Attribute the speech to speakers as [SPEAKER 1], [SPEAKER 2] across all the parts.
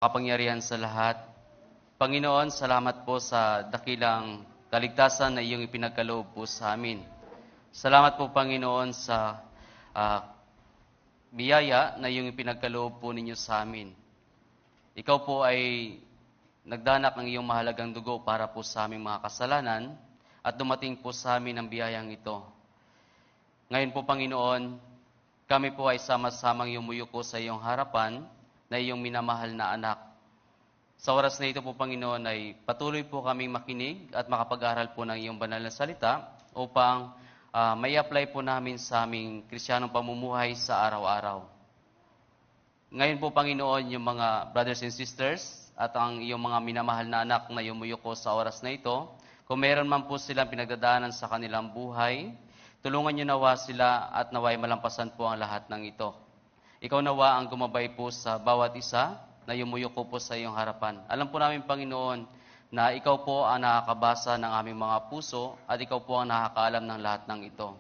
[SPEAKER 1] kapangyarihan sa lahat. Panginoon, salamat po sa dakilang kaligtasan na iyong ipinagkaloob po sa amin. Salamat po, Panginoon, sa biyaya na iyong ipinagkaloob po ninyo sa amin. Ikaw po ay nagdanak ng iyong mahalagang dugo para po sa aming mga kasalanan at dumating po sa amin ang biyayang ito. Ngayon po, Panginoon, kami po ay sama-samang yumuyuko sa iyong harapan na iyong minamahal na anak. Sa oras na ito po, Panginoon, ay patuloy po kaming makinig at makapag-aral po ng iyong banal na salita upang may apply po namin sa aming Kristiyanong pamumuhay sa araw-araw. Ngayon po, Panginoon, yung mga brothers and sisters at ang iyong mga minamahal na anak na yumuyuko sa oras na ito, kung meron man po silang pinagdadaanan sa kanilang buhay, tulungan niyo nawa sila at naway malampasan po ang lahat ng ito. Ikaw nawa ang gumabay po sa bawat isa na yumuyuko po sa iyong harapan. Alam po namin, Panginoon, na ikaw po ang nakakabasa ng aming mga puso at ikaw po ang nakakaalam ng lahat ng ito.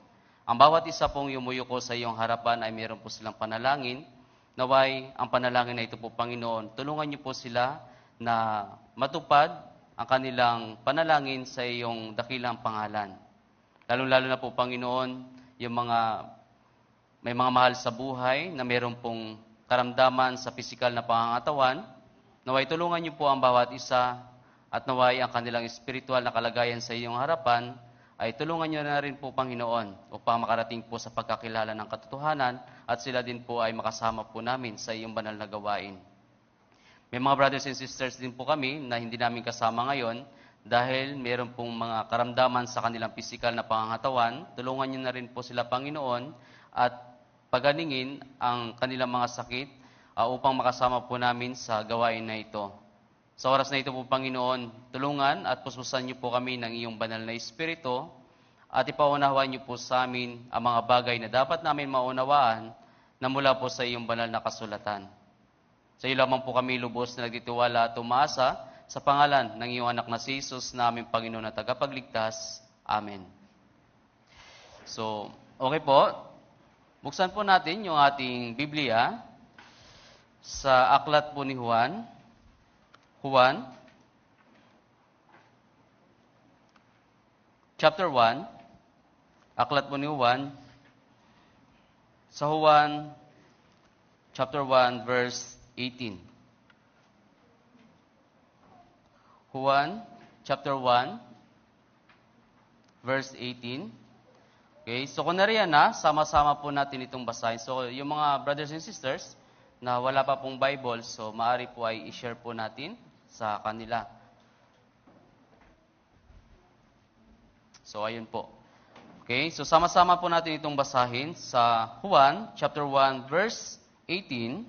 [SPEAKER 1] Ang bawat isa pong yumuyuko sa iyong harapan ay mayroon po silang panalangin. Naway, ang panalangin na ito po, Panginoon, tulungan niyo po sila na matupad ang kanilang panalangin sa iyong dakilang pangalan. Lalo-lalo na po, Panginoon, yung may mga mahal sa buhay na mayroon pong karamdaman sa pisikal na pangangatawan. Naway tulungan niyo po ang bawat isa at naway ang kanilang espiritual na kalagayan sa iyong harapan ay tulungan niyo na rin po, Panginoon, upang makarating po sa pagkakilala ng katotohanan at sila din po ay makasama po namin sa iyong banal na gawain. May mga brothers and sisters din po kami na hindi namin kasama ngayon dahil mayroon pong mga karamdaman sa kanilang pisikal na pangangatawan. Tulungan niyo na rin po sila, Panginoon, at paganingin ang kanilang mga sakit upang makasama po namin sa gawain na ito. Sa oras na ito po, Panginoon, tulungan at puspusan niyo po kami ng iyong banal na Espiritu at ipaunawain niyo po sa amin ang mga bagay na dapat namin maunawaan na mula po sa iyong banal na kasulatan. Sa iyo lamang po kami lubos na nagtitiwala at umaasa sa pangalan ng iyong anak na si Jesus na aming Panginoon at tagapagligtas. Amen. So, okay po. Buksan po natin yung ating Biblia sa aklat po ni Juan. Juan, chapter 1. Aklat po ni Juan. Sa Juan, chapter 1, verse 18. Juan, chapter 1, verse 18. Okay, so kung nariyan na, sama-sama po natin itong basahin. So yung mga brothers and sisters na wala pa pong Bible, so maaari po ay i-share po natin sa kanila. So ayun po. Okay, so sama-sama po natin itong basahin sa Juan, chapter 1, verse 18.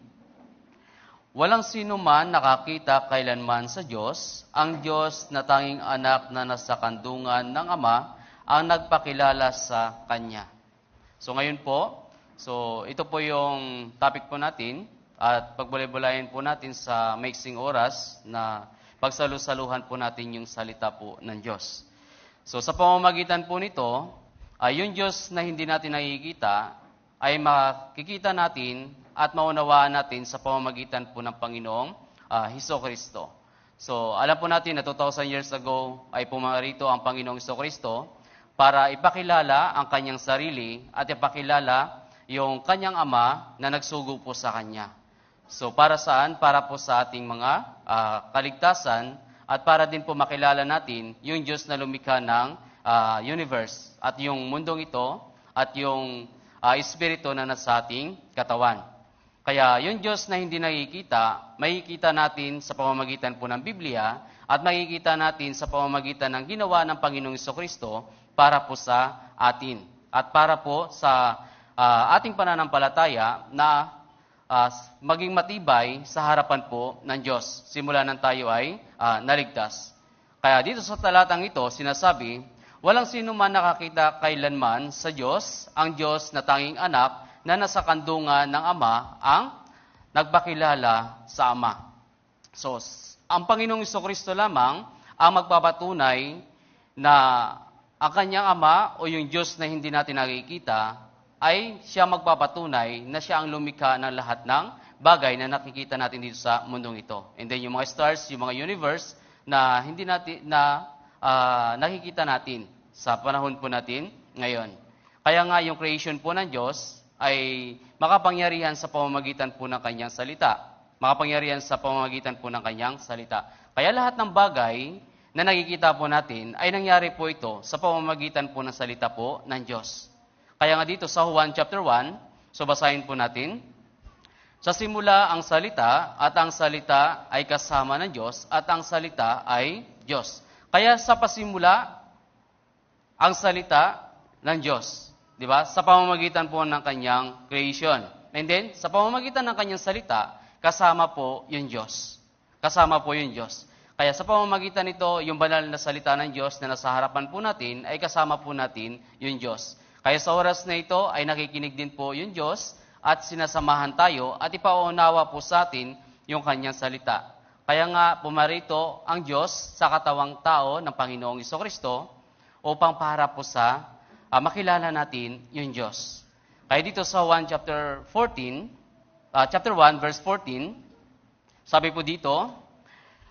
[SPEAKER 1] Walang sino man nakakita kailanman sa Diyos, ang Diyos na tanging anak na nasa kandungan ng Ama, ang nagpakilala sa Kanya. So ngayon po, so ito po yung topic po natin at pagbulay-bulayin po natin sa maiksing oras na pagsalusaluhan po natin yung salita po ng Diyos. So sa pamamagitan po nito, yung Diyos na hindi natin nakikita ay makikita natin at maunawaan natin sa pamamagitan po ng Panginoong Hesukristo. So alam po natin na 2,000 years ago ay pumarito ang Panginoong Hesukristo para ipakilala ang kanyang sarili at ipakilala yung kanyang ama na nagsugo po sa kanya. So para saan? Para po sa ating mga kaligtasan at para din po makilala natin yung Diyos na lumikha ng universe at yung mundong ito at yung espiritu na nasa ating katawan. Kaya yung Diyos na hindi nakikita, makikita natin sa pamamagitan po ng Biblia at makikita natin sa pamamagitan ng ginawa ng Panginoong Hesukristo para po sa atin at para po sa ating pananampalataya na maging matibay sa harapan po ng Diyos simula nang tayo ay naligtas. Kaya dito sa talatang ito, sinasabi, walang sino man nakakita kailanman sa Diyos, ang Diyos na tanging anak na nasa kandungan ng Ama ang nagpakilala sa Ama. So, ang Panginoong Hesukristo lamang ang magpapatunay na ang kanyang Ama o yung Diyos na hindi natin nakikita ay siya magpapatunay na siya ang lumikha ng lahat ng bagay na nakikita natin dito sa mundong ito. And then yung mga stars, yung mga universe na hindi natin nakikita natin sa panahon po natin ngayon. Kaya nga yung creation po ng Diyos ay makapangyarihan sa pamamagitan po ng kanyang salita. Makapangyarihan sa pamamagitan po ng kanyang salita. Kaya lahat ng bagay na nakikita po natin ay nangyari po ito sa pamamagitan po ng salita po ng Diyos. Kaya nga dito sa Juan chapter 1, so basahin po natin. Sa simula ang salita at ang salita ay kasama ng Diyos at ang salita ay Diyos. Kaya sa pasimula, ang salita ng Diyos. Di ba? Sa pamamagitan po ng kanyang creation. And then, sa pamamagitan ng kanyang salita, kasama po yung Diyos. Kasama po yung Diyos. Kaya sa pamamagitan nito, yung banal na salita ng Diyos na nasa harapan po natin, ay kasama po natin yung Diyos. Kaya sa oras na ito, ay nakikinig din po yung Diyos at sinasamahan tayo at ipauunawa po sa atin yung kanyang salita. Kaya nga, pumarito ang Diyos sa katawang tao ng Panginoong Jesucristo upang para po sa makilala natin yung Diyos. Kaya dito sa 1 chapter 1 verse 14, sabi po dito,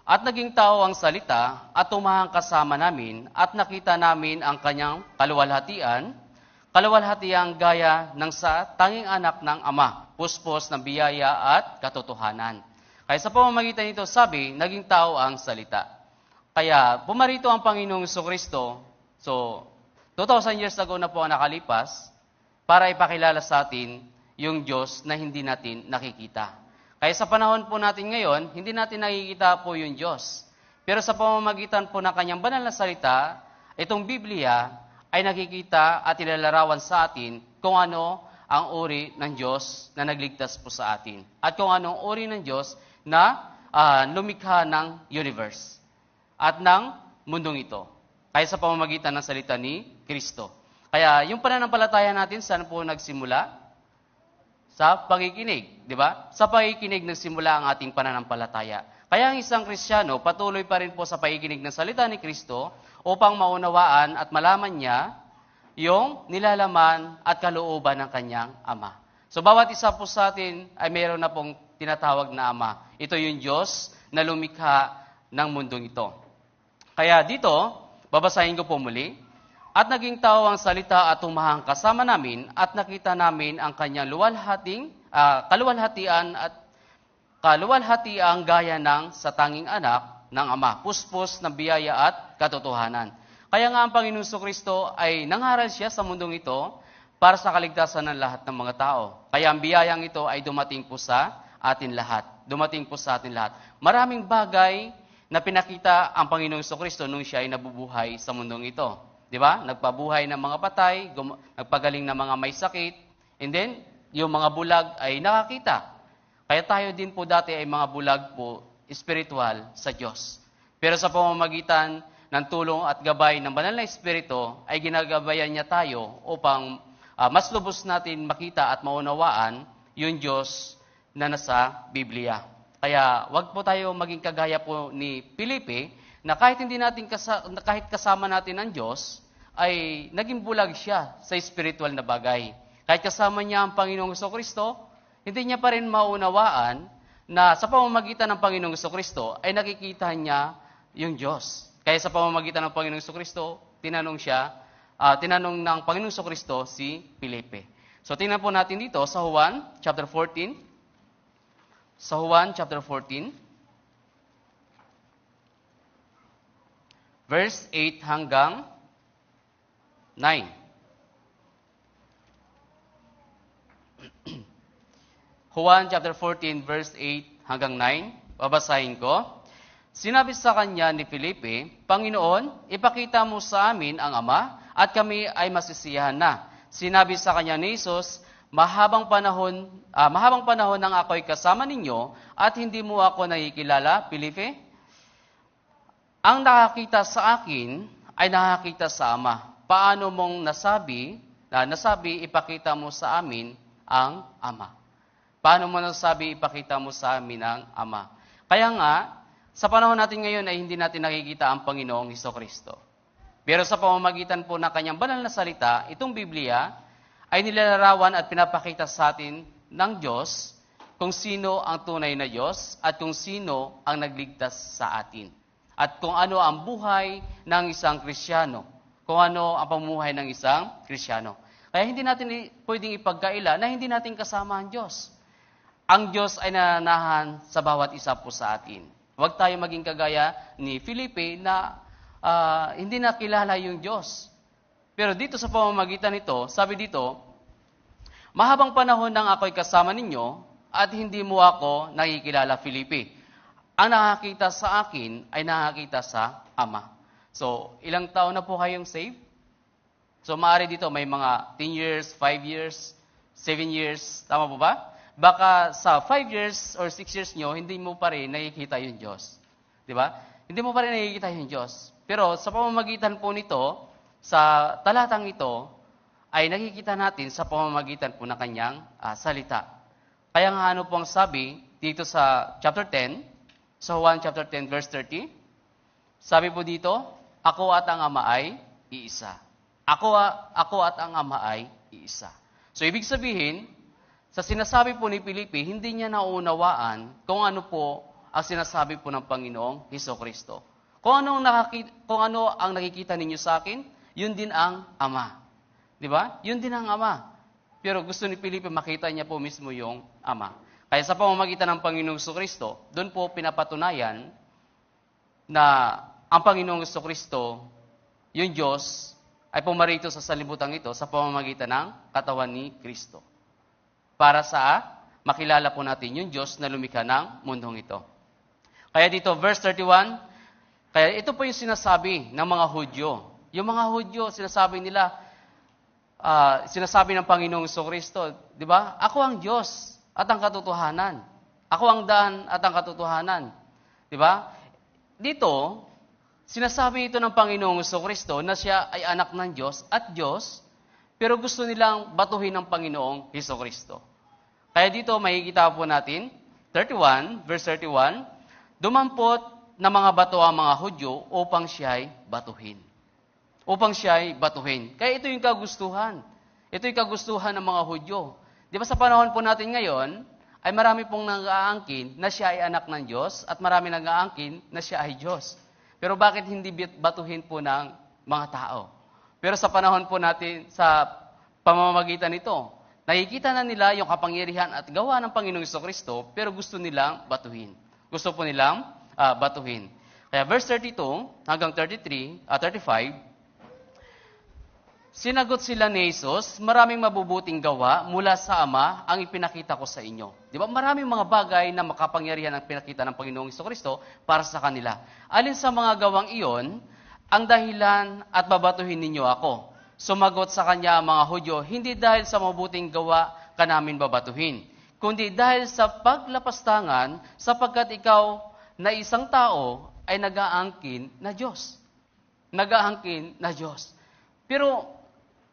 [SPEAKER 1] at naging tao ang salita at tumahang kasama namin at nakita namin ang kanyang kaluwalhatiang gaya ng sa tanging anak ng Ama, puspos ng biyaya at katotohanan. Kaya sa pamamagitan nito, sabi, naging tao ang salita. Kaya pumarito ang Panginoong Jesucristo, so 2,000 years ago na po ang nakalipas, para ipakilala sa atin yung Diyos na hindi natin nakikita. Kaya sa panahon po natin ngayon, hindi natin nakikita po yung Diyos. Pero sa pamamagitan po ng kanyang banal na salita, itong Biblia ay nakikita at ilalarawan sa atin kung ano ang uri ng Diyos na nagligtas po sa atin. At kung anong uri ng Diyos na lumikha ng universe at ng mundong ito. Kaya sa pamamagitan ng salita ni Kristo. Kaya yung pananampalataya natin, saan po nagsimula? Sa pakikinig, di ba? Sa pakikinig nagsimula ang ating pananampalataya. Kaya ang isang Kristiyano, patuloy pa rin po sa pakikinig ng salita ni Kristo upang maunawaan at malaman niya yung nilalaman at kalooban ng kanyang Ama. So bawat isa po sa atin ay mayroon na pong tinatawag na Ama. Ito yung Diyos na lumikha ng mundong ito. Kaya dito, babasahin ko po muli. At naging tao ang salita at tumahang kasama namin at nakita namin ang kanyang kaluwalhatiang gaya ng sa tanging anak ng Ama, puspos ng biyaya at katotohanan. Kaya nga ang Panginoong Jesucristo ay nangaral siya sa mundong ito para sa kaligtasan ng lahat ng mga tao. Kaya ang biyayang ito ay dumating po sa atin lahat. Dumating po sa atin lahat. Maraming bagay na pinakita ang Panginoong Jesucristo nung siya ay nabubuhay sa mundong ito. Di ba? Nagpabuhay ng mga patay, nagpagaling ng mga may sakit, and then, yung mga bulag ay nakakita. Kaya tayo din po dati ay mga bulag po, spiritual sa Diyos. Pero sa pamamagitan ng tulong at gabay ng banal na Espiritu, ay ginagabayan niya tayo upang mas lubos natin makita at maunawaan yung Diyos na nasa Biblia. Kaya wag po tayo maging kagaya po ni Felipe, na kahit kahit kasama natin ang Diyos, ay naging bulag siya sa spiritual na bagay. Kahit kasama niya ang Panginoong Jesucristo, hindi niya pa rin maunawaan na sa pamamagitan ng Panginoong Jesucristo ay nakikita niya yung Diyos. Kaya sa pamamagitan ng Panginoong Jesucristo, tinanong ng Panginoong Jesucristo si Felipe. So tingnan po natin dito sa Juan chapter 14. Sa Juan chapter 14. Verse 8 hanggang 9. Juan chapter 14 verse 8 hanggang 9. Babasahin ko. Sinabi sa kanya ni Felipe, Panginoon, ipakita mo sa amin ang Ama at kami ay masisiyahan na. Sinabi sa kanya ni Jesus, mahabang panahon nang ako'y kasama ninyo at hindi mo ako nakikilala, Felipe? Ang nakakita sa akin ay nakakita sa Ama. Paano mong nasabi, ipakita mo sa amin ang Ama? Paano mo nasabi, ipakita mo sa amin ang Ama? Kaya nga, sa panahon natin ngayon ay hindi natin nakikita ang Panginoong Jesucristo. Pero sa pamamagitan po ng kanyang banal na salita, itong Biblia ay nilalarawan at pinapakita sa atin ng Diyos kung sino ang tunay na Diyos at kung sino ang nagligtas sa atin. At kung ano ang buhay ng isang Kristiyano. Kung ano ang pamumuhay ng isang Kristiyano. Kaya hindi natin pwedeng ipagkaila na hindi natin kasama ang Diyos. Ang Diyos ay nananahan sa bawat isa po sa atin. Huwag tayo maging kagaya ni Felipe na hindi nakilala yung Diyos. Pero dito sa pamamagitan nito, sabi dito, mahabang panahon nang ako'y kasama ninyo at hindi mo ako nakikilala, Felipe. Ang nakakita sa akin ay nakakita sa Ama. So, ilang taon na po kayong saved? So, maaari dito may mga 10 years, 5 years, 7 years. Tama po ba? Baka sa 5 years or 6 years nyo, hindi mo pa rin nakikita yung Diyos. Di ba? Hindi mo pa rin nakikita yung Diyos. Pero sa pamamagitan po nito, sa talatang ito, ay nakikita natin sa pamamagitan po ng kanyang salita. Kaya nga ano po ang sabi dito sa chapter 10, sa Juan chapter 10 verse 30, sabi po dito, ako at ang Ama ay iisa. Ako at ang Ama ay iisa. So ibig sabihin, sa sinasabi po ni Felipe, hindi niya naunawaan kung ano po ang sinasabi po ng Panginoong Hesukristo. Kung ano ang nakikita ninyo sa akin, yun din ang Ama. Di ba? Yun din ang Ama. Pero gusto ni Felipe makita niya po mismo yung Ama. Kaya sa pamamagitan ng Panginoong Hesukristo, doon po pinapatunayan na ang Panginoong Hesukristo, yung Diyos, ay pumarito sa sanlibutan ito sa pamamagitan ng katawan ni Kristo. Para sa makilala po natin yung Diyos na lumikha ng mundong ito. Kaya dito, verse 31, kaya ito po yung sinasabi ng mga Hudyo. Yung mga Hudyo, sinasabi nila, sinasabi ng Panginoong Hesukristo, di ba? Ako ang Diyos at ang katotohanan. Ako ang daan at ang katotohanan. Di ba? Dito, sinasabi ito ng Panginoong Hesukristo na siya ay anak ng Diyos at Diyos, pero gusto nilang batuhin ng Panginoong Hesukristo. Kaya dito, makikita po natin, 31, verse 31, dumampot na mga bato ang mga Hudyo upang siya'y batuhin. Upang siya'y batuhin. Kaya ito yung kagustuhan. Ito yung kagustuhan ng mga Hudyo. Di ba sa panahon po natin ngayon, ay marami pong nag-aangkin na siya ay anak ng Diyos at marami nag-aangkin na siya ay Diyos. Pero bakit hindi batuhin po ng mga tao? Pero sa panahon po natin, sa pamamagitan nito, nakikita na nila yung kapangyarihan at gawa ng Panginoong Hesukristo, pero gusto nilang batuhin. Gusto po nilang batuhin. Kaya verse 32 hanggang 35, sinagot sila ni Jesus, maraming mabubuting gawa mula sa Ama ang ipinakita ko sa inyo. Di ba? Maraming mga bagay na makapangyarihan ang pinakita ng Panginoong Hesukristo para sa kanila. Alin sa mga gawang iyon, ang dahilan at babatuhin ninyo ako. Sumagot sa kanya ang mga Hudyo, hindi dahil sa mabuting gawa ka namin babatuhin, kundi dahil sa paglapastangan, sapagkat ikaw na isang tao ay nag-aangkin na Diyos. Nag-aangkin na Diyos. Pero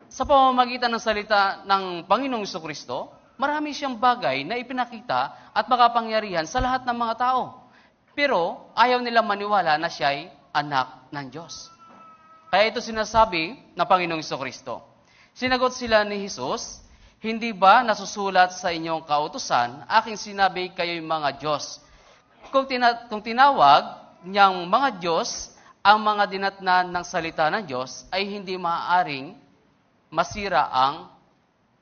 [SPEAKER 1] sa pamamagitan ng salita ng Panginoong Hesukristo, marami siyang bagay na ipinakita at makapangyarihan sa lahat ng mga tao. Pero ayaw nilang maniwala na siya'y anak ng Diyos. Kaya ito sinasabi ng Panginoong Hesukristo. Sinagot sila ni Jesus, hindi ba nasusulat sa inyong kautusan, aking sinabi kayo'y mga Diyos? Kung tinawag niyang mga Diyos, ang mga dinatnan ng salita ng Diyos ay hindi maaaring masira ang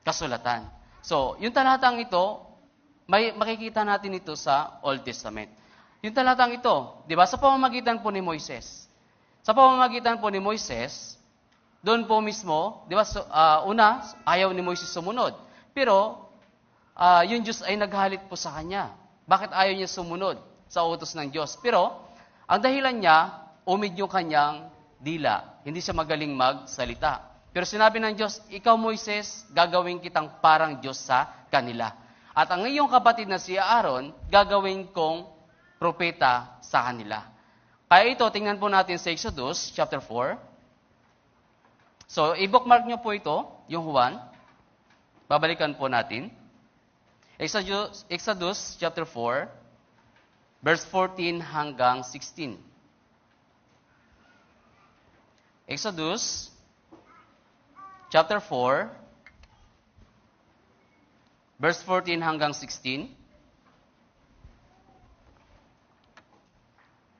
[SPEAKER 1] kasulatan. So, yung talatang ito, makikita natin ito sa Old Testament. Yung talatang ito, di ba, sa pamamagitan po ni Moises. Sa pamamagitan po ni Moises, doon po mismo, di ba, una, ayaw ni Moises sumunod. Pero, yung Diyos ay naghalit po sa kanya. Bakit ayaw niya sumunod sa utos ng Diyos? Pero, ang dahilan niya, umid yung kanyang dila. Hindi siya magaling magsalita. Pero sinabi ng Diyos, ikaw Moises, gagawin kitang parang Diyos sa kanila. At ang iyong kapatid na si Aaron, gagawin kong propeta sa kanila. Kaya ito, tingnan po natin sa Exodus chapter 4. So, i-bookmark nyo po ito, yung Juan. Babalikan po natin. Exodus chapter 4, verse 14 hanggang 16. Exodus chapter 4, verse 14 hanggang 16.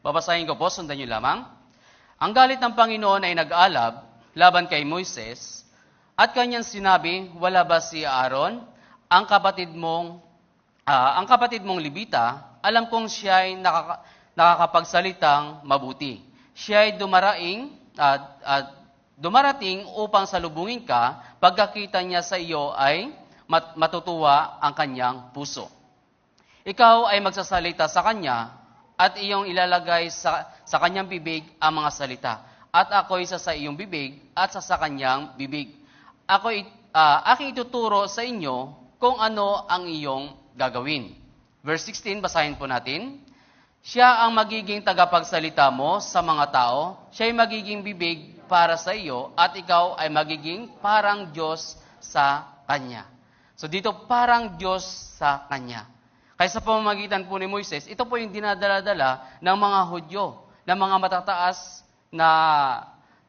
[SPEAKER 1] Babasahin ko po, sundan niyo lamang. Ang galit ng Panginoon ay nag-alab laban kay Moises at kanyang sinabi, wala ba si Aaron, ang kapatid mong Libita, alam kong siya ay nakakapagsalitang mabuti. Siya ay dumarating upang salubungin ka, pagkakita niya sa iyo ay matutuwa ang kanyang puso. Ikaw ay magsasalita sa kanya at iyong ilalagay sa kanyang bibig ang mga salita. At ako'y sa iyong bibig at sa kanyang bibig. Aking ituturo sa inyo kung ano ang iyong gagawin. Verse 16, basahin po natin. Siya ang magiging tagapagsalita mo sa mga tao. Siya ay magiging bibig para sa iyo at ikaw ay magiging parang Diyos sa kanya. So dito, parang Diyos sa kanya. Kaya sa pamamagitan po ni Moises, ito po yung dinadala-dala ng mga Hudyo, ng mga matataas na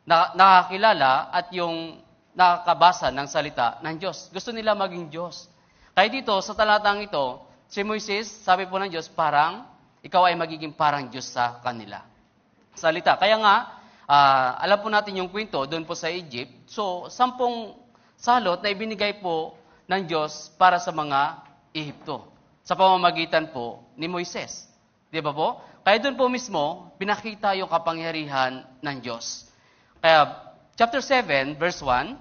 [SPEAKER 1] nakakilala at yung nakakabasa ng salita ng Diyos. Gusto nila maging Diyos. Kaya dito, sa talatang ito, si Moises, sabi po ng Diyos, ikaw ay magiging parang Diyos sa kanila. Salita. Kaya nga, alam po natin yung kwento doon po sa Egypt. So, 10 salot na ibinigay po ng Diyos para sa mga Ehipto. Sa pamamagitan po ni Moises. Di ba po? Kaya doon po mismo, pinakita yung kapangyarihan ng Diyos. Kaya, chapter 7, verse 1,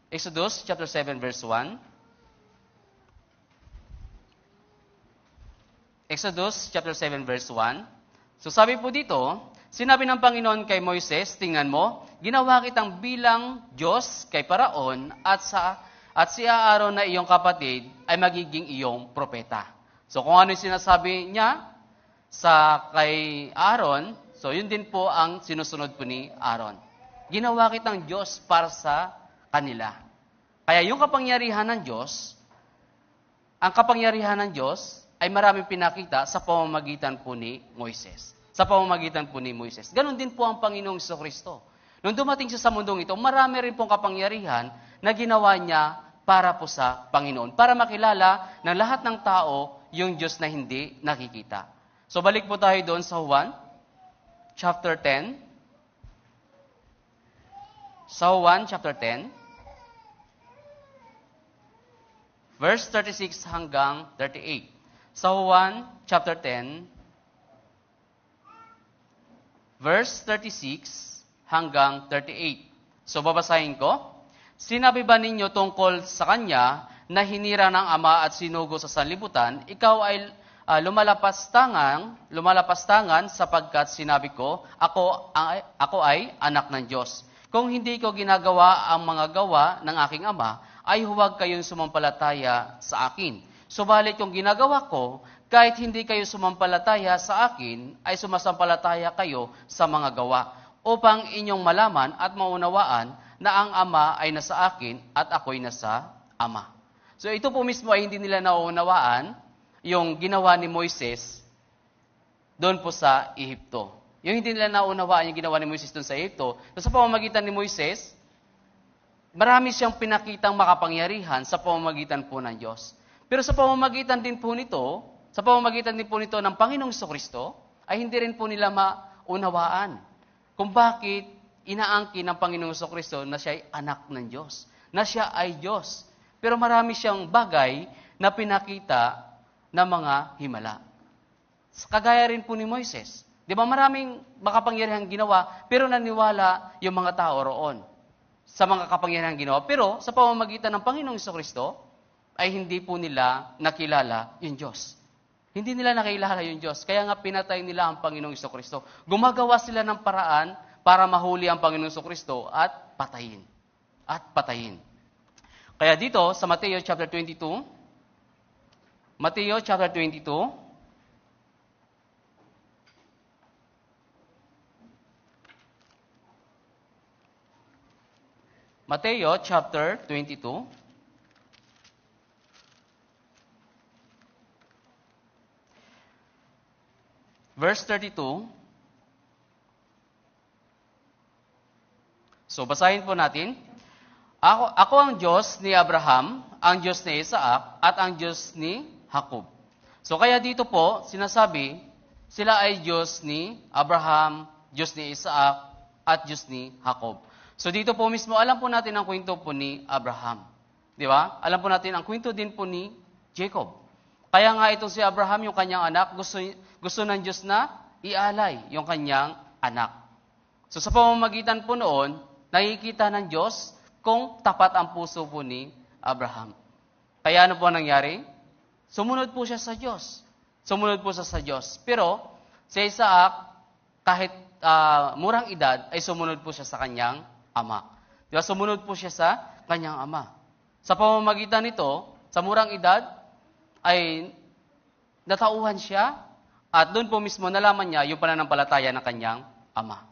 [SPEAKER 1] Exodus, chapter 7, verse 1. Exodus, chapter 7, verse 1. So sabi po dito, sinabi ng Panginoon kay Moises, tingnan mo, ginawa kitang bilang Diyos kay Paraon at si Aaron na iyong kapatid ay magiging iyong propeta. So kung ano yung sinasabi niya kay Aaron, so yun din po ang sinusunod po ni Aaron. Ginawa kitang Diyos para sa kanila. Kaya yung kapangyarihan ng Diyos, ang kapangyarihan ng Diyos ay maraming pinakita sa pamamagitan po ni Moises. Sa pamamagitan po ni Moises. Ganon din po ang Panginoong Jesucristo. Nung dumating siya sa mundong ito, marami rin pong kapangyarihan na ginawa niya para po sa Panginoon. Para makilala ng lahat ng tao yung Diyos na hindi nakikita. So balik po tayo doon sa Juan, chapter 10. Sa Juan, chapter 10. Verse 36 hanggang 38. Sa Juan, chapter 10, verse 36 hanggang 38. So babasahin ko. Sinabi ba ninyo tungkol sa kanya na hinira ng Ama at sinugo sa sanlibutan, ikaw ay lumalapastangan sapagkat sinabi ko, ako ay anak ng Diyos. Kung hindi ko ginagawa ang mga gawa ng aking Ama, ay huwag kayong sumampalataya sa akin. Subalit kung ginagawa ko, kahit hindi kayo sumampalataya sa akin, ay sumasampalataya kayo sa mga gawa, upang inyong malaman at maunawaan na ang Ama ay nasa akin at ako'y nasa Ama. So ito po mismo ay hindi nila nauunawaan yung ginawa ni Moises doon po sa Ehipto. Yung hindi nila naunawaan yung ginawa ni Moises doon sa Ehipto, so sa pamamagitan ni Moises, marami siyang pinakitang makapangyarihan sa pamamagitan po ng Diyos. Pero sa pamamagitan din po nito ng Panginoong Jesucristo, ay hindi rin po nila maunawaan kung bakit inaangkin ng Panginoong Jesucristo na siya ay anak ng Diyos, na siya ay Diyos. Pero marami siyang bagay na pinakita ng mga himala. Kagaya rin po ni Moises. Di ba maraming makapangyarihang ginawa, pero naniwala yung mga tao roon sa mga kapangyarihang ginawa. Pero sa pamamagitan ng Panginoong Jesucristo, ay hindi po nila nakilala yung Diyos. Hindi nila nakilala yung Diyos. Kaya nga pinatay nila ang Panginoong Jesucristo. Gumagawa sila ng paraan para mahuli ang Panginoong Jesucristo at patayin. Kaya dito sa Mateo chapter 22, Mateo chapter 22, verse 32. So basahin po natin. Ako ang Diyos ni Abraham, ang Diyos ni Isaac, at ang Diyos ni Jacob. So kaya dito po, sinasabi sila ay Diyos ni Abraham, Diyos ni Isaac, at Diyos ni Jacob. So dito po mismo, alam po natin ang kwento po ni Abraham. Di ba? Alam po natin ang kwento din po ni Jacob. Kaya nga itong si Abraham, yung kanyang anak, gusto ng Diyos na ialay yung kanyang anak. So sa pamamagitan po noon, nakikita ng Diyos kung tapat ang puso po ni Abraham. Kaya ano po nangyari? Sumunod po siya sa Diyos. Sumunod po siya sa Diyos. Pero si Isaac, kahit murang edad, ay sumunod po siya sa kanyang ama. Diba? Sumunod po siya sa kanyang ama. Sa pamamagitan nito, sa murang edad, ay natauhan siya at doon po mismo nalaman niya yung pananampalataya ng kanyang ama.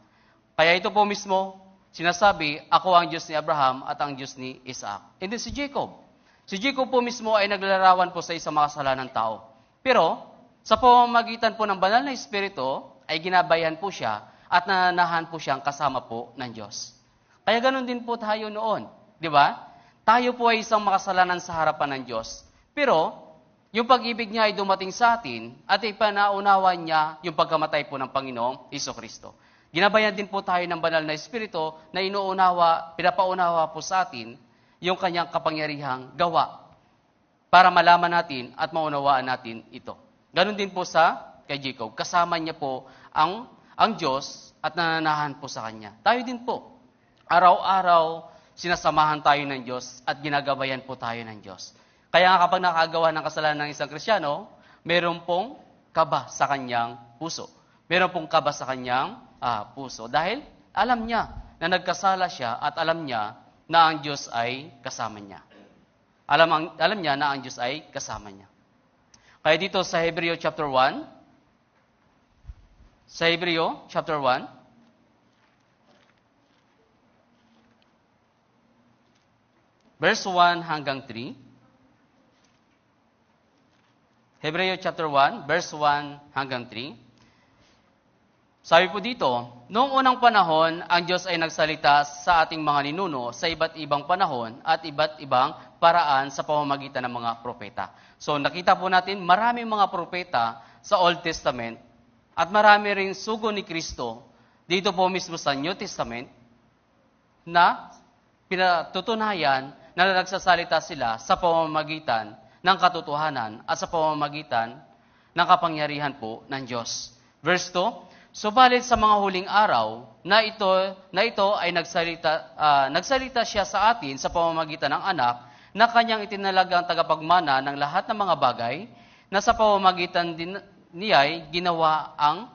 [SPEAKER 1] Kaya ito po mismo, sinasabi, ako ang Diyos ni Abraham at ang Diyos ni Isaac. And then si Jacob. Si Jacob po mismo ay naglalarawan po sa isang makasalanang tao. Pero, sa pamamagitan po ng banal na Espiritu, ay ginabayan po siya at nananahan po siyang kasama po ng Diyos. Kaya ganun din po tayo noon. Di ba? Tayo po ay isang makasalanan sa harapan ng Diyos. Pero, yung pag-ibig niya ay dumating sa atin at ipanaunawan niya yung pagkamatay po ng Panginoong Hesukristo. Ginabayan din po tayo ng banal na Espiritu na pinapaunawa po sa atin yung kanyang kapangyarihang gawa para malaman natin at maunawaan natin ito. Ganon din po sa kay Jacob. Kasama niya po ang Diyos at nananahan po sa kanya. Tayo din po. Araw-araw, sinasamahan tayo ng Diyos at ginagabayan po tayo ng Diyos. Kaya nga kapag nakagawa ng kasalanan ng isang Kristiyano, meron pong kaba sa kanyang puso. Meron pong kaba sa kanyang puso. Dahil alam niya na nagkasala siya at alam niya na ang Diyos ay kasama niya. Alam niya na ang Diyos ay kasama niya. Kaya dito sa Hebreo chapter 1, verse 1 hanggang 3. Hebreo chapter 1, verse 1 hanggang 3. Sabi po dito, noong unang panahon, ang Diyos ay nagsalita sa ating mga ninuno sa iba't ibang panahon at iba't ibang paraan sa pamamagitan ng mga propeta. So nakita po natin, maraming mga propeta sa Old Testament at marami rin sugo ni Kristo dito po mismo sa New Testament na pinatutunayan na nagsasalita sila sa pamamagitan ng katotohanan at sa pamamagitan ng kapangyarihan po ng Diyos. Verse 2, subalit sa mga huling araw na ito ay nagsalita siya sa atin sa pamamagitan ng anak na kanyang itinalagang tagapagmana ng lahat ng mga bagay na sa pamamagitan din niya'y ginawa ang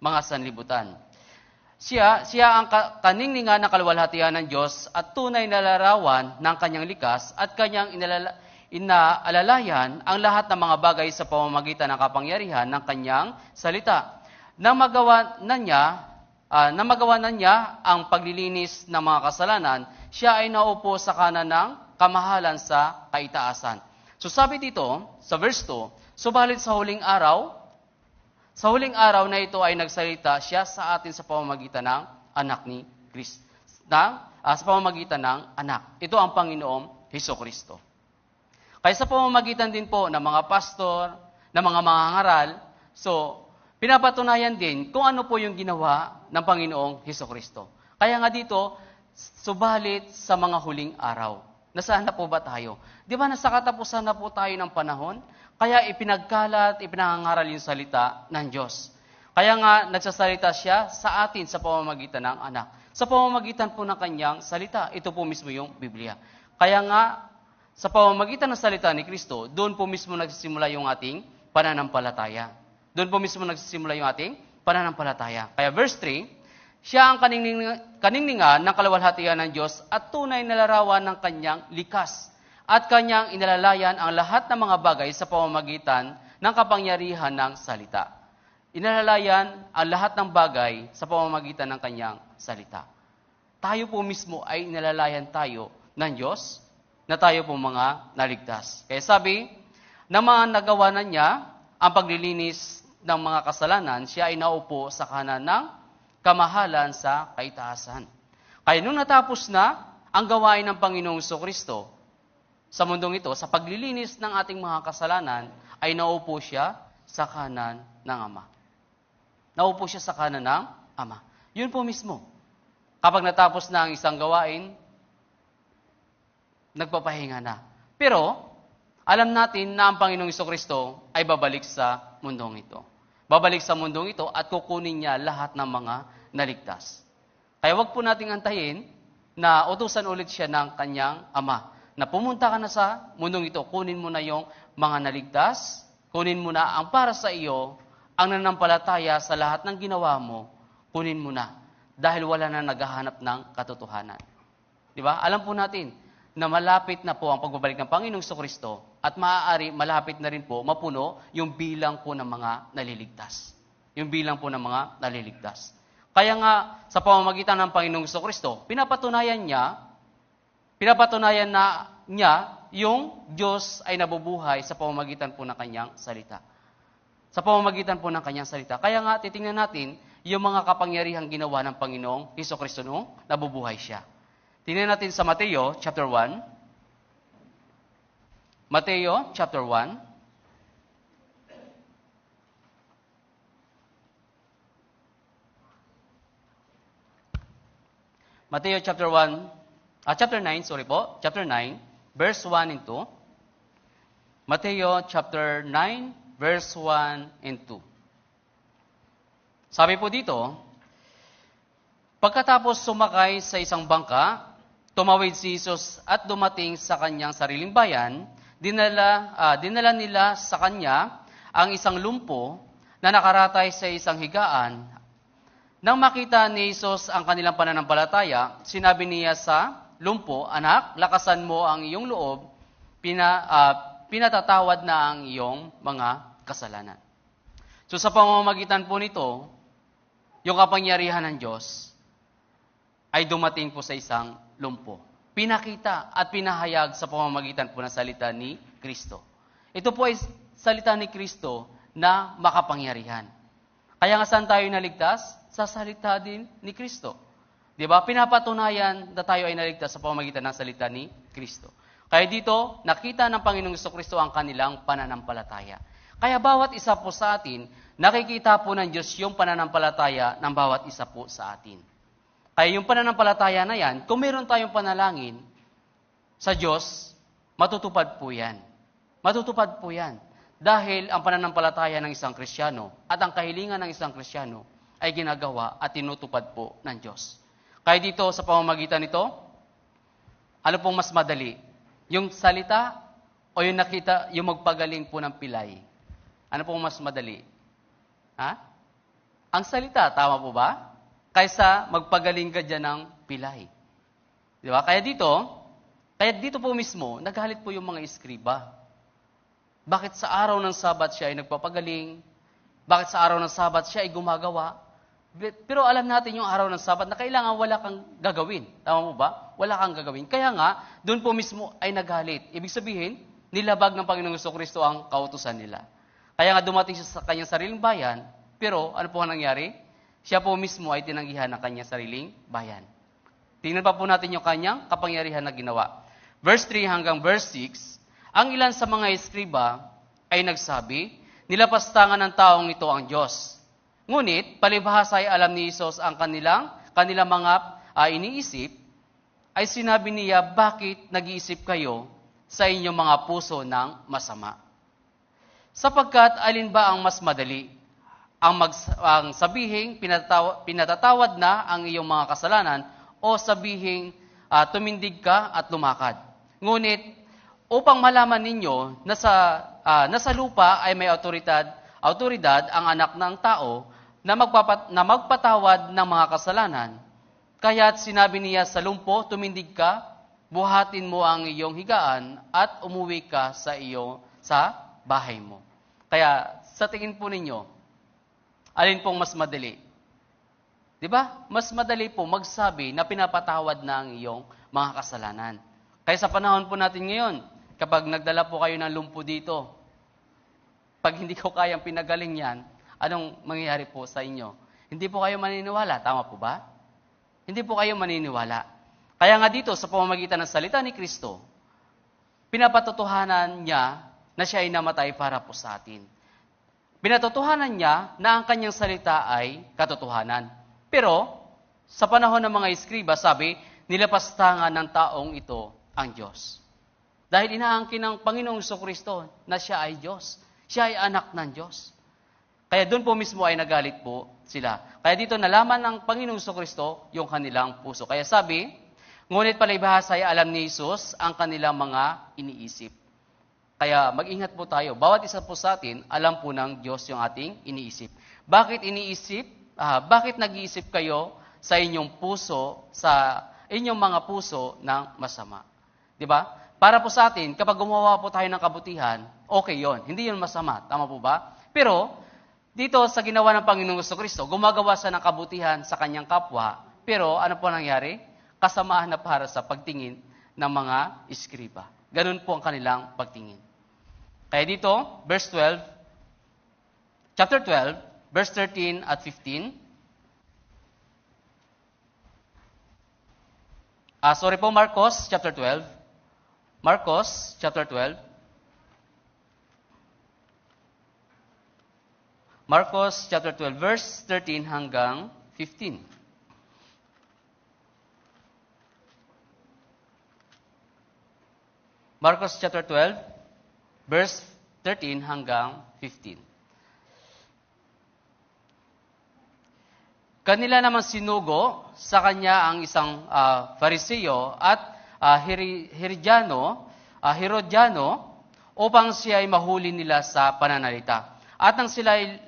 [SPEAKER 1] mga sanlibutan. Siya ang kaningningan ng kaluwalhatian ng Diyos at tunay na larawan ng kanyang likas at kanyang inaalalayan ang lahat ng mga bagay sa pamamagitan ng kapangyarihan ng kanyang salita. Nang magawa na niya ang paglilinis ng mga kasalanan, siya ay naupo sa kanan ng kamahalan sa kaitaasan. So sabi dito, sa verse 2, subalit sa huling araw na ito ay nagsalita siya sa atin sa pamamagitan ng anak ni Kristo. Sa pamamagitan ng anak. Ito ang Panginoong Hesukristo. Kaya sa pamamagitan din po ng mga pastor, ng mga mangangaral, so pinapatunayan din kung ano po yung ginawa ng Panginoong Hesukristo. Kaya nga dito, subalit sa mga huling araw. Nasaan na po ba tayo? Di ba nasa katapusan na po tayo ng panahon? Kaya ipinagkalat, ipinangangaral yung salita ng Diyos. Kaya nga nagsasalita siya sa atin sa pamamagitan ng anak. Sa pamamagitan po ng kanyang salita, ito po mismo yung Biblia. Kaya nga, sa pamamagitan ng salita ni Kristo, doon po mismo nagsisimula yung ating pananampalataya. Doon po mismo nagsisimula yung ating pananampalataya. Kaya verse 3, siya ang kaningningan ng kaluwalhatian ng Diyos at tunay na larawan ng kanyang likas at kanyang inalalayan ang lahat ng mga bagay sa pamamagitan ng kapangyarihan ng salita. Inalalayan ang lahat ng bagay sa pamamagitan ng kanyang salita. Tayo po mismo ay inalalayan tayo ng Diyos na tayo po mga naligtas. Kaya sabi, na mga nagawa na niya ang paglilinis ng mga kasalanan, siya ay naupo sa kanan ng kamahalan sa kaitaasan. Kaya nung natapos na ang gawain ng Panginoong Hesukristo sa mundong ito, sa paglilinis ng ating mga kasalanan, ay naupo siya sa kanan ng Ama. Naupo siya sa kanan ng Ama. Yun po mismo. Kapag natapos na ang isang gawain, nagpapahinga na. Pero, alam natin na ang Panginoong Jesucristo ay babalik sa mundong ito. Babalik sa mundong ito at kukunin niya lahat ng mga naligtas. Kaya wag po nating antayin na utusan ulit siya ng kanyang Ama. Na pumunta ka na sa mundong ito, kunin mo na yung mga naligtas, kunin mo na ang para sa iyo, ang nananampalataya sa lahat ng ginawa mo, kunin mo na. Dahil wala na naghahanap ng katotohanan. Di ba? Alam po natin na malapit na po ang pagbabalik ng Panginoong Jesucristo at maaari malapit na rin po mapuno yung bilang po ng mga naliligtas. Yung bilang po ng mga naliligtas. Kaya nga, sa pamamagitan ng Panginoong Jesucristo, pinapatunayan na niya yung Diyos ay nabubuhay sa pamamagitan po ng kanyang salita. Sa pamamagitan po ng kanyang salita. Kaya nga, titingnan natin yung mga kapangyarihang ginawa ng Panginoong Jesucristo noong nabubuhay siya. Tingnan natin sa Mateo chapter 1. Mateo chapter 1. Mateo chapter 1, chapter 9, chapter 9, verse 1 and 2. Mateo chapter 9, verse 1 and 2. Sabi po dito, pagkatapos sumakay sa isang bangka, tumawid si Jesus at dumating sa kanyang sariling bayan, dinala nila sa kanya ang isang lumpo na nakaratay sa isang higaan. Nang makita ni Jesus ang kanilang pananampalataya, sinabi niya sa lumpo, "Anak, lakasan mo ang iyong loob, pinatatawad na ang iyong mga kasalanan." So sa pamamagitan po nito, yung kapangyarihan ng Diyos ay dumating po sa isang lumpo. Pinakita at pinahayag sa pamamagitan po ng salita ni Kristo. Ito po ay salita ni Kristo na makapangyarihan. Kaya nga saan tayo naligtas? Sa salita din ni Kristo. Di ba? Pinapatunayan na tayo ay naligtas sa pamamagitan ng salita ni Kristo. Kaya dito, nakita ng Panginoong Jesucristo ang kanilang pananampalataya. Kaya bawat isa po sa atin, nakikita po ng Diyos yung pananampalataya ng bawat isa po sa atin. Kaya yung pananampalataya na yan, kung meron tayong panalangin sa Diyos, matutupad po yan. Matutupad po yan. Dahil ang pananampalataya ng isang Kristiyano at ang kahilingan ng isang Kristiyano ay ginagawa at tinutupad po ng Diyos. Kaya dito sa pamamagitan nito, ano pong mas madali? Yung salita o yung nakita, yung magpagaling po ng pilay? Ano pong mas madali? Ang salita, tama po ba? Kaysa magpagaling ka dyan ng pilay. Di ba? Kaya dito po mismo, nagalit po yung mga iskriba. Bakit sa araw ng Sabat siya ay nagpapagaling? Bakit sa araw ng Sabat siya ay gumagawa? Pero alam natin yung araw ng Sabat na kailangan wala kang gagawin. Tama mo ba? Wala kang gagawin. Kaya nga, doon po mismo ay nagalit. Ibig sabihin, nilabag ng Panginoong Jesucristo ang kautusan nila. Kaya nga dumating siya sa kanyang sariling bayan, pero ano po ang nangyari? Siya po mismo ay tinanggihan ng kanyang sariling bayan. Tingnan pa po natin yung kanyang kapangyarihan na ginawa. Verse 3 hanggang verse 6, ang ilan sa mga eskriba ay nagsabi, nilapastangan ng taong ito ang Diyos. Ngunit, palibhasa ay alam ni Jesus ang kanilang mga iniisip, ay sinabi niya, bakit nag-iisip kayo sa inyong mga puso ng masama? Sapagkat alin ba ang mas madali? Ang sabihing pinatatawad na ang iyong mga kasalanan o sabihing tumindig ka at lumakad. Ngunit upang malaman ninyo na sa lupa ay may autoridad ang anak ng tao na magpatawad ng mga kasalanan. Kaya't sinabi niya sa lumpo, tumindig ka, buhatin mo ang iyong higaan at umuwi ka sa bahay mo. Kaya sa tingin po ninyo, alin pong mas madali? Di ba? Mas madali po magsabi na pinapatawad na ang iyong mga kasalanan. Kaya sa panahon po natin ngayon, kapag nagdala po kayo ng lumpo dito, pag hindi ko kayang pinagaling yan, anong mangyayari po sa inyo? Hindi po kayo maniniwala. Tama po ba? Hindi po kayo maniniwala. Kaya nga dito, sa pamamagitan ng salita ni Kristo, pinapatotohanan niya na siya ay namatay para po sa atin. Pinatotohanan niya na ang kanyang salita ay katotohanan. Pero, sa panahon ng mga iskriba, sabi, nilapastangan ng taong ito ang Diyos. Dahil inaangkin ng Panginoong Jesucristo na siya ay Diyos. Siya ay anak ng Diyos. Kaya doon po mismo ay nagalit po sila. Kaya dito nalaman ng Panginoong Jesucristo yung kanilang puso. Kaya sabi, ngunit palibhasa ay alam ni Jesus ang kanilang mga iniisip. Kaya mag-ingat po tayo. Bawat isa po sa atin, alam po ng Diyos yung ating iniisip. Bakit iniisip? Bakit nag-iisip kayo sa inyong puso, sa inyong mga puso ng masama? Di ba? Para po sa atin, kapag gumawa po tayo ng kabutihan, okay yon. Hindi yun masama. Tama po ba? Pero, dito sa ginawa ng Panginoong Jesucristo, gumagawa siya ng kabutihan sa kanyang kapwa. Pero, ano po nangyari? Kasamaan na para sa pagtingin ng mga iskriba. Ganun po ang kanilang pagtingin. Kaya dito, chapter 12, verse 13 at 15. Marcos, chapter 12. Marcos, chapter 12. Marcos, chapter 12, verse 13 hanggang 15. Marcos, chapter 12, verse 13 hanggang 15. Kanila naman sinugo sa kanya ang isang Fariseo at Herodiano upang siya ay mahuli nila sa pananalita. At nang sila ay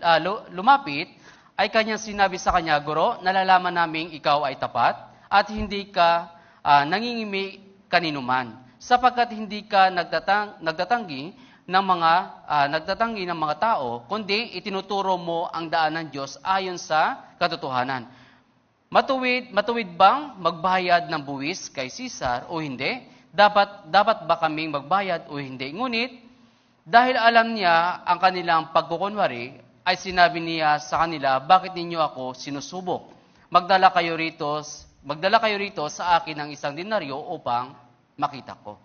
[SPEAKER 1] lumapit, ay kanyang sinabi sa kanya, Guro, nalalaman naming ikaw ay tapat at hindi ka nangingimi kaninuman, sapagkat hindi ka nagtatanggi ng mga tao, kundi itinuturo mo ang daan ng Diyos ayon sa katotohanan. Matuwid bang magbayad ng buwis kay Caesar o hindi? Dapat ba kaming magbayad o hindi? Ngunit, dahil alam niya ang kanilang pagkukunwari, ay sinabi niya sa kanila, bakit ninyo ako sinusubok? Magdala kayo rito sa akin ng 1 denaryo upang makita ko.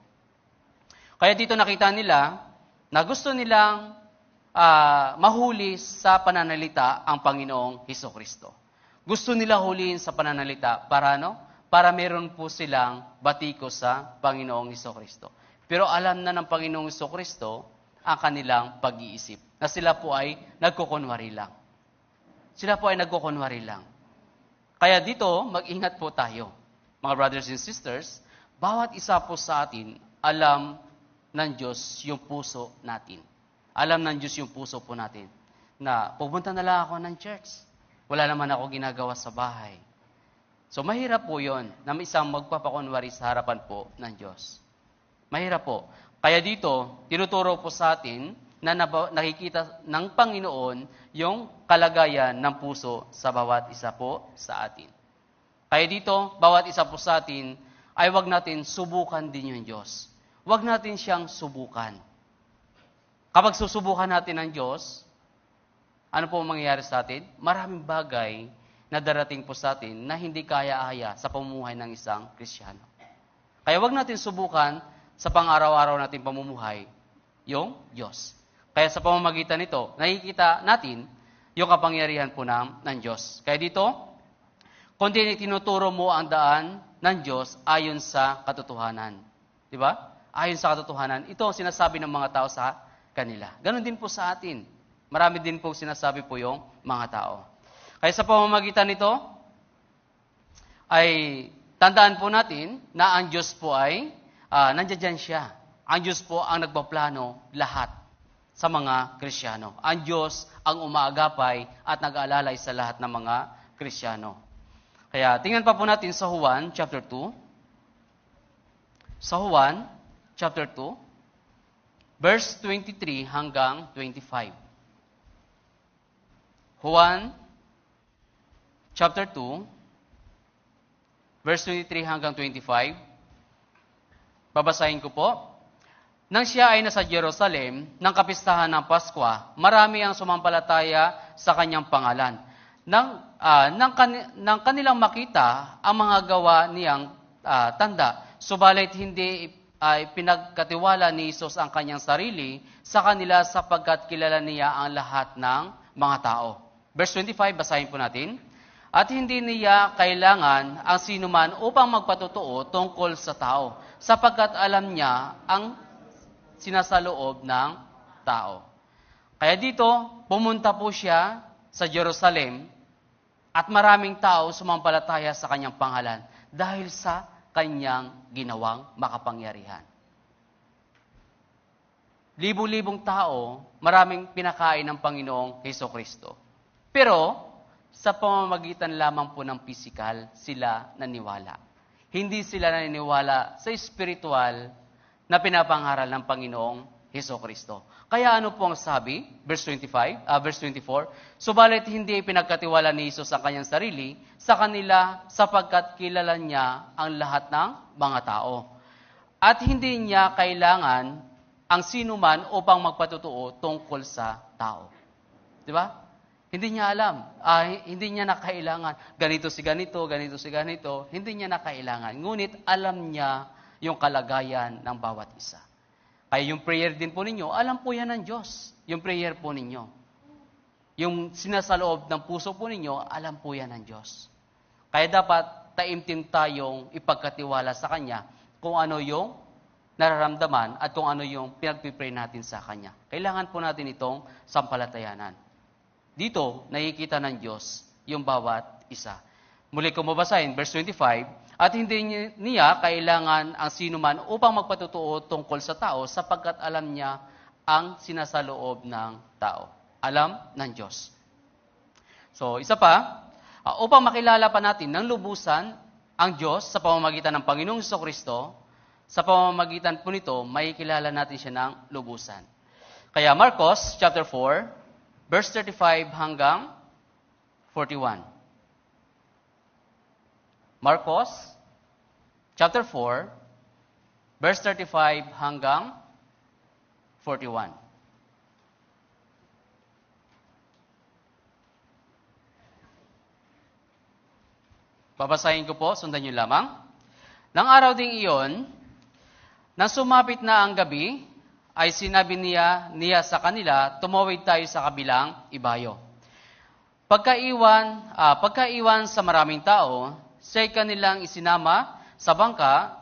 [SPEAKER 1] Kaya dito nakita nila na gusto nilang mahuli sa pananalita ang Panginoong Hesukristo. Gusto nila huliin sa pananalita para Para meron po silang batiko sa Panginoong Hesukristo. Pero alam na ng Panginoong Hesukristo ang kanilang pag-iisip, na sila po ay nagkukunwari lang. Sila po ay nagkukunwari lang. Kaya dito, mag-ingat po tayo. Mga brothers and sisters, bawat isa po sa atin, alam ng Diyos yung puso natin. Alam ng Diyos yung puso po natin. Na pupunta na lang ako ng church. Wala naman ako ginagawa sa bahay. So mahirap po yon na isang magpapakunwari sa harapan po ng Diyos. Mahirap po. Kaya dito, tinuturo po sa atin na nakikita ng Panginoon yung kalagayan ng puso sa bawat isa po sa atin. Kaya dito, bawat isa po sa atin ay wag natin subukan din yung Diyos. Wag natin siyang subukan. Kapag susubukan natin ang Diyos, ano po mangyayari sa atin? Maraming bagay na darating po sa atin na hindi kaya-aya sa pamumuhay ng isang Kristiyano. Kaya wag natin subukan sa pang-araw-araw nating pamumuhay yung Diyos. Kaya sa pamamagitan nito, nakikita natin yung kapangyarihan po ng Diyos. Kaya dito, kundi tinuturo mo ang daan ng Diyos ayon sa katotohanan. Di ba? Ayon sa katotohanan. Ito ang sinasabi ng mga tao sa kanila. Ganon din po sa atin. Marami din po sinasabi po yung mga tao. Kaya sa pamamagitan nito, ay tandaan po natin na ang Diyos po ay nandiyan siya. Ang Diyos po ang nagpaplano lahat sa mga Kristiyano. Ang Diyos ang umaagapay at nag-aalalay sa lahat ng mga Kristiyano. Kaya tingnan pa po natin sa Juan chapter 2. Sa Juan chapter 2, verse 23 hanggang 25. Juan chapter 2, verse 23 hanggang 25. Babasahin ko po. Nang siya ay nasa Jerusalem, ng kapistahan ng Pasko, marami ang sumampalataya sa kanyang pangalan. Nang kanilang makita ang mga gawa niyang tanda, subalit hindi ay pinagkatiwala ni Jesus ang kanyang sarili sa kanila sapagkat kilala niya ang lahat ng mga tao. Verse 25, basahin po natin. At hindi niya kailangan ang sinuman upang magpatotoo tungkol sa tao, sapagkat alam niya ang sinasaloob ng tao. Kaya dito, pumunta po siya sa Jerusalem at maraming tao sumampalataya sa kanyang pangalan dahil sa kanyang ginawang makapangyarihan. Libo-libong tao, maraming pinakain ng Panginoong Hesukristo. Pero, sa pamamagitan lamang po ng pisikal, sila naniwala. Hindi sila naniniwala sa spiritual na pinapangaral ng Panginoong Hesukristo. Kaya ano po ang sabi? Verse 24. Subalit hindi pinagkatiwala ni Jesus ang kanyang sarili sa kanila sapagkat kilala niya ang lahat ng mga tao. At hindi niya kailangan ang sinuman upang magpatotoo tungkol sa tao. Di ba? Hindi niya alam. Hindi niya na kailangan. Ganito si ganito, ganito si ganito. Hindi niya na kailangan. Ngunit alam niya yung kalagayan ng bawat isa. Kaya yung prayer din po ninyo, alam po yan ng Diyos. Yung prayer po ninyo. Yung sinasaloob ng puso po ninyo, alam po yan ng Diyos. Kaya dapat taimtim tayong ipagkatiwala sa Kanya kung ano yung nararamdaman at kung ano yung pinagpipray natin sa Kanya. Kailangan po natin itong sampalatayanan. Dito, nakikita ng Diyos yung bawat isa. Muli ko mabasahin, verse 25, at hindi niya kailangan ang sinuman upang magpatotoo tungkol sa tao sapagkat alam niya ang sinasaloob ng tao. Alam ng Diyos. So, isa pa, upang makilala pa natin ng lubusan ang Diyos sa pamamagitan ng Panginoong Hesukristo, sa pamamagitan po nito, may kilala natin siya ng lubusan. Kaya Marcos chapter 4, verse 35 hanggang 41. Marcos chapter 4, verse 35 hanggang 41. Babasahin ko po, sundan niyo lamang. Nang araw ding iyon, nang sumapit na ang gabi, ay sinabi niya sa kanila, tumawid tayo sa kabilang ibayo. Pagkaiwan sa maraming tao, siya'y kanilang isinama sa bangka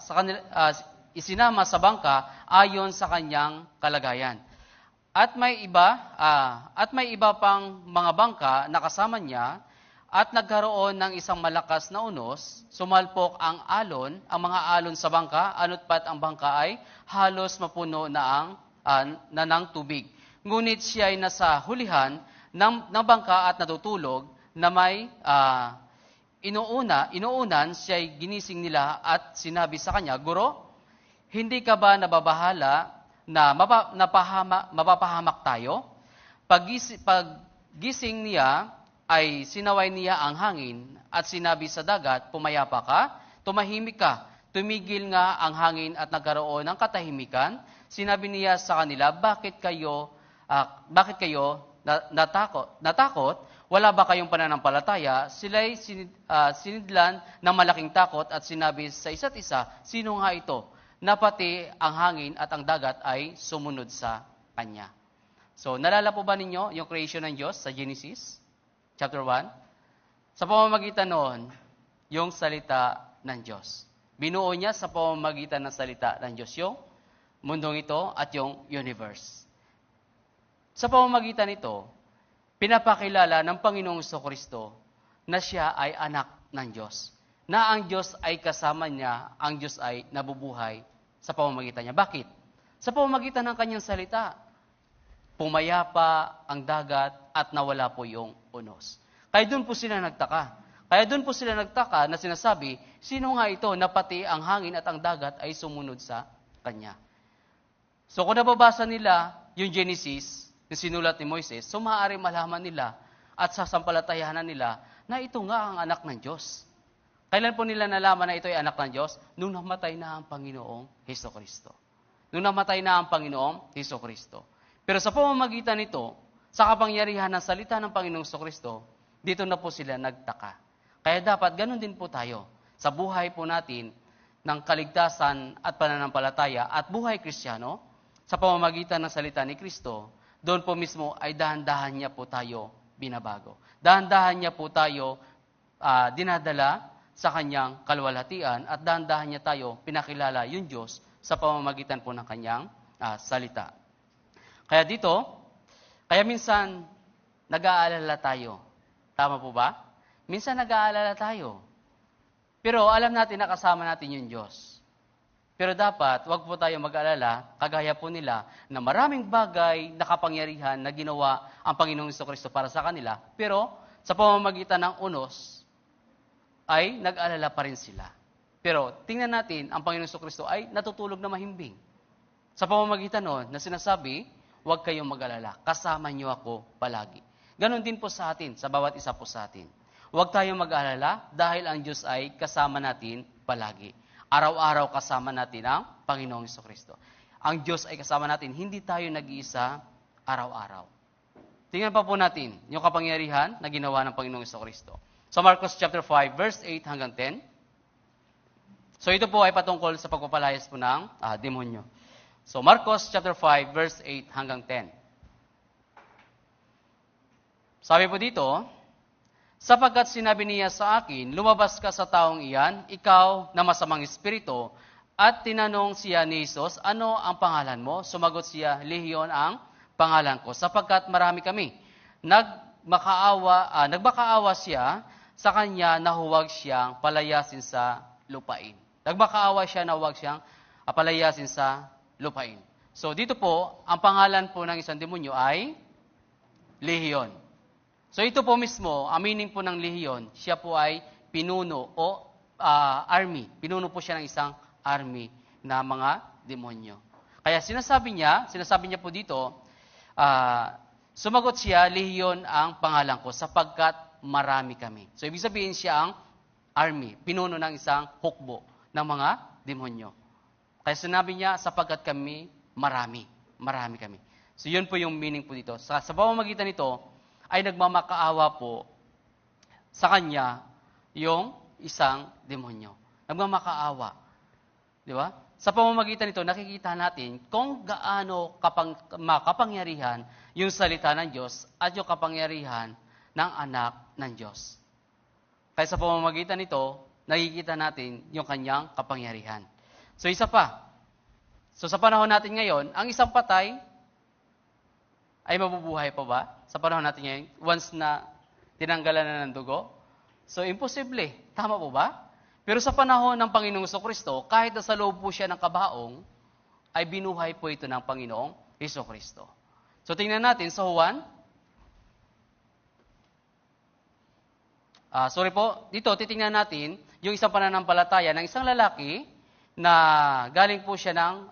[SPEAKER 1] ayon sa kanyang kalagayan. At may iba pang mga bangka na kasama niya, at nagkaroon ng isang malakas na unos, sumalpok ang mga alon sa bangka, anotpat ang bangka ay halos mapuno na ng tubig. Ngunit siya ay nasa hulihan ng bangka at natutulog na may inuunan siya ay ginising nila at sinabi sa kanya, Guro, hindi ka ba nababahala na mapapahamak tayo? Paggising niya, ay sinaway niya ang hangin at sinabi sa dagat, pumayapa ka, tumahimik ka. Tumigil nga ang hangin at nagkaroon ng katahimikan. Sinabi niya sa kanila, bakit kayo natakot? Wala ba kayong pananampalataya? Sila'y sinidlan ng malaking takot at sinabi sa isa't isa, sino nga ito? Na pati ang hangin at ang dagat ay sumunod sa kanya. So, nalala po ba ninyo yung creation ng Diyos sa Genesis? Chapter 1, sa pamamagitan noon, yung salita ng Diyos. Binuo niya sa pamamagitan ng salita ng Diyos yung mundong ito at yung universe. Sa pamamagitan nito, pinapakilala ng Panginoong Hesukristo na siya ay anak ng Diyos. Na ang Diyos ay kasama niya, ang Diyos ay nabubuhay sa pamamagitan niya. Bakit? Sa pamamagitan ng kanyang salita. Pumayapa ang dagat at nawala po yung unos. Kaya doon po sila nagtaka. Na sinasabi, sino nga ito na pati ang hangin at ang dagat ay sumunod sa kanya. So kung nababasa nila yung Genesis na sinulat ni Moises, so maaari malaman nila at sasampalatayanan nila na ito nga ang anak ng Diyos. Kailan po nila nalaman na ito ay anak ng Diyos? Nung namatay na ang Panginoong Hesukristo. Pero sa pamamagitan nito, sa kapangyarihan ng salita ng Panginoong Hesukristo, dito na po sila nagtaka. Kaya dapat ganun din po tayo. Sa buhay po natin, ng kaligtasan at pananampalataya at buhay Kristiyano sa pamamagitan ng salita ni Kristo, doon po mismo ay dahan-dahan niya po tayo binabago. Dahan-dahan niya po tayo dinadala sa kanyang kalwalhatian at dahan-dahan niya tayo pinakilala yung Diyos sa pamamagitan po ng kanyang salita. Kaya minsan nag-aalala tayo. Tama po ba? Minsan nag-aalala tayo. Pero alam natin na kasama natin yung Diyos. Pero dapat, wag po tayo mag-alala, kagaya po nila, na maraming bagay na kapangyarihan na ginawa ang Panginoong Jesucristo para sa kanila, pero sa pamamagitan ng unos, ay nag-alala pa rin sila. Pero tingnan natin, ang Panginoong Jesucristo ay natutulog na mahimbing. Sa pamamagitan noon, na sinasabi, huwag kayong mag-alala, kasama niyo ako palagi. Ganon din po sa atin, sa bawat isa po sa atin. Huwag tayong mag-alala dahil ang Diyos ay kasama natin palagi. Araw-araw kasama natin ang Panginoong Jesucristo. Ang Diyos ay kasama natin, hindi tayo nag-iisa araw-araw. Tingnan pa po natin yung kapangyarihan na ginawa ng Panginoong Jesucristo. So Marcos chapter 5, verse 8 hanggang 10. So ito po ay patungkol sa pagpapalayas po ng demonyo. So Marcos chapter 5, verse 8 hanggang 10. Sabi po dito, sapagkat sinabi niya sa akin, lumabas ka sa taong iyan, ikaw na masamang espiritu, at tinanong siya ni Jesus, ano ang pangalan mo? Sumagot siya, Lehion ang pangalan ko, sapagkat marami kami. Nagmakaawa siya sa kanya na huwag siyang palayasin sa lupain. Nagmakaawa siya na huwag siyang palayasin sa lupain. So dito po, ang pangalan po ng isang demonyo ay Lehion. So ito po mismo, ang meaning po ng Lehion, siya po ay pinuno o army. Pinuno po siya ng isang army na mga demonyo. Kaya sinasabi niya po dito, sumagot siya, Lehion ang pangalan ko, sapagkat marami kami. So ibig sabihin siya ang army, pinuno ng isang hukbo ng mga demonyo. Kaya sinabi niya, sapagkat kami marami kami. So yun po yung meaning po dito. Sa pamamagitan nito, ay nagmamakaawa po sa kanya yung isang demonyo. Nagmamakaawa. Di ba? Sa pamamagitan nito, nakikita natin kung gaano kapangyarihan yung salita ng Diyos at yung kapangyarihan ng anak ng Diyos. Kaya sa pamamagitan nito, nakikita natin yung kanyang kapangyarihan. So isa pa. So sa panahon natin ngayon, ang isang patay ay mabubuhay pa ba? Sa panahon natin ngayon, once na tinanggalan na ng dugo? So, imposible. Tama po ba? Pero sa panahon ng Panginoong Jesucristo, kahit na sa loob po siya ng kabaong, ay binuhay po ito ng Panginoong Jesucristo. So, tingnan natin sa Juan. Dito, titingnan natin yung isang pananampalataya ng isang lalaki na galing po siya ng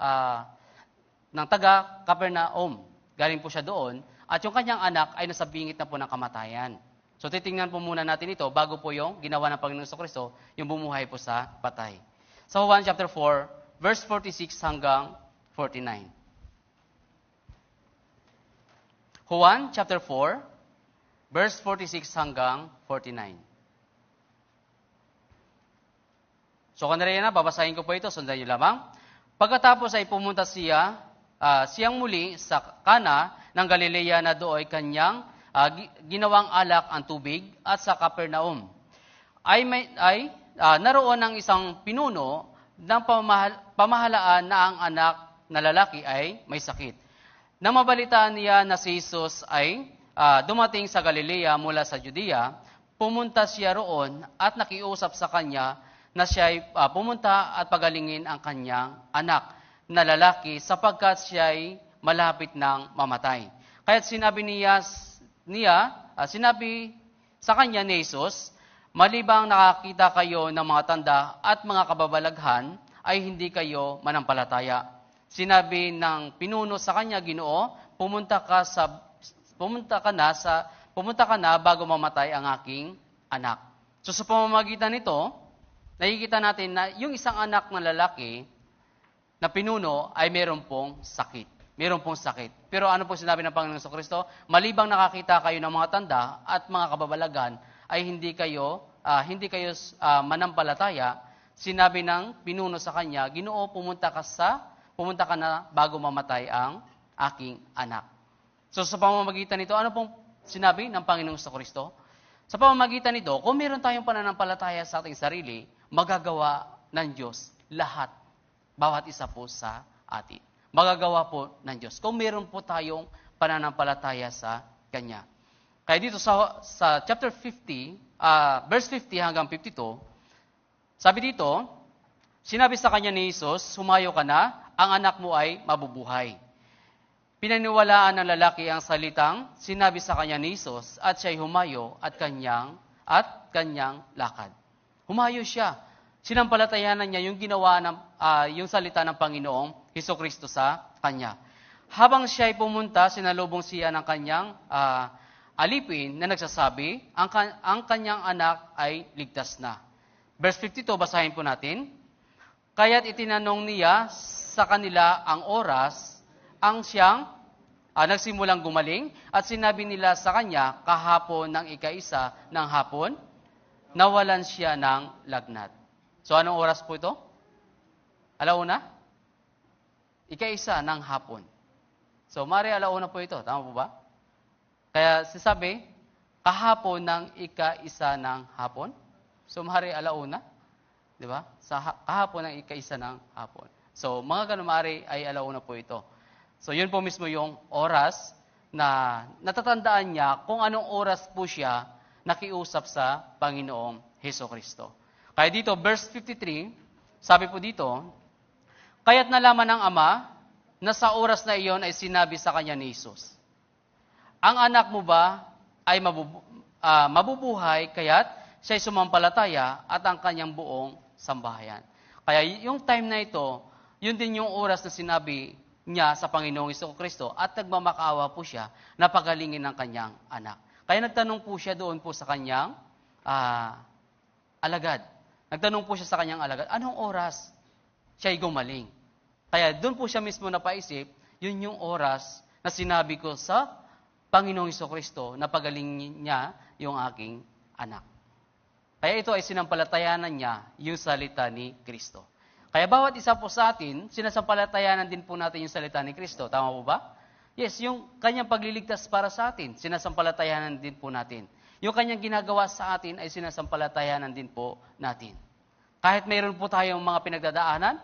[SPEAKER 1] taga Capernaum. Galing po siya doon, at yung kanyang anak ay nasa bingit na po ng kamatayan. So titingnan po muna natin ito bago po yung ginawa ng Panginoon Jesucristo, yung bumuhay po sa patay. Sa Juan chapter 4, verse 46 hanggang 49. Juan chapter 4, verse 46 hanggang 49. So kanina na, babasahin ko po ito, sundan niyo lamang. Pagkatapos ay pumunta siyang muli sa Kana ng Galilea na doon kanyang ginawang alak ang tubig, at sa Capernaum ay naroon ng isang pinuno ng pamahalaan na ang anak na lalaki ay may sakit. Nang mabalitaan niya na si Jesus ay dumating sa Galilea mula sa Judea, pumunta siya roon at nakiusap sa kanya na siya ay pumunta at pagalingin ang kanyang anak na lalaki sapagkat siya ay malapit ng mamatay. Kaya't sinabi sa kanya ni Jesus, malibang nakakita kayo ng mga tanda at mga kababalaghan, ay hindi kayo manampalataya. Sinabi ng pinuno sa kanya, Ginoo, pumunta ka na bago mamatay ang aking anak. So sa pamamagitan nito, nakikita natin na yung isang anak na lalaki na pinuno ay meron pong sakit. Meron pong sakit. Pero ano po sinabi ng Panginoong Jesucristo? Malibang nakakita kayo ng mga tanda at mga kababalagan, ay hindi kayo manampalataya, sinabi ng pinuno sa kanya, Ginoo, pumunta ka na bago mamatay ang aking anak. So sa pamamagitan nito, ano pong sinabi ng Panginoong Kristo? Sa pamamagitan nito, kung meron tayong pananampalataya sa ating sarili, magagawa ng Diyos lahat, bawat isa po sa atin. Magagawa po ng Diyos. Kung meron po tayong pananampalataya sa Kanya. Kaya dito sa chapter 50, verse 50 hanggang 52, sabi dito, sinabi sa kanya ni Jesus, humayo ka na, ang anak mo ay mabubuhay. Pinaniwalaan ng lalaki ang salitang sinabi sa kanya ni Jesus at siya'y humayo at kanyang lakad. Humayo siya. Sinampalatayanan niya yung ginawa ng yung salita ng Panginoong Hesukristo sa kanya. Habang siya'y pumunta, sinalubong siya ng kanyang alipin na nagsasabi, ang kanyang anak ay ligtas na. Verse 52, basahin po natin. Kaya't itinanong niya sa kanila ang oras, ang siyang nagsimulang gumaling, at sinabi nila sa kanya, kahapon ng ika-isa ng hapon, nawalan siya ng lagnat. So anong oras po ito? Alauna? Ika-isa ng hapon. So mari alauna po ito, tama po ba? Kaya sasabi, kahapon ng ika-isa ng hapon. So, mahari alauna. Di ba? Kahapon ng ika-isa ng hapon. So, mga ganun mahari ay alauna po ito. So, yun po mismo yung oras na natatandaan niya kung anong oras po siya nakiusap sa Panginoong Hesukristo. Kaya dito, verse 53, sabi po dito, kaya't nalaman ng Ama na sa oras na iyon ay sinabi sa kanya ni Jesus, ang anak mo ba ay mabubuhay kaya't siya'y sumampalataya at ang kanyang buong sambahayan. Kaya yung time na ito, yun din yung oras na sinabi niya sa Panginoong Hesukristo at nagmamakaawa po siya na pagalingin ng kanyang anak. Kaya nagtanong po siya doon po sa kanyang alagad. Nagtanong po siya sa kanyang alagad, anong oras siya'y gumaling? Kaya doon po siya mismo napaisip, yun yung oras na sinabi ko sa Panginoong Hesukristo na pagalingin niya yung aking anak. Kaya ito ay sinampalatayanan niya yung salita ni Kristo. Kaya bawat isa po sa atin, sinasampalatayanan din po natin yung salita ni Kristo. Tama po ba? Yes, yung kanyang pagliligtas para sa atin, sinasampalatayanan din po natin. Yung kanyang ginagawa sa atin ay sinasampalatayanan din po natin. Kahit mayroon po tayong mga pinagdadaanan,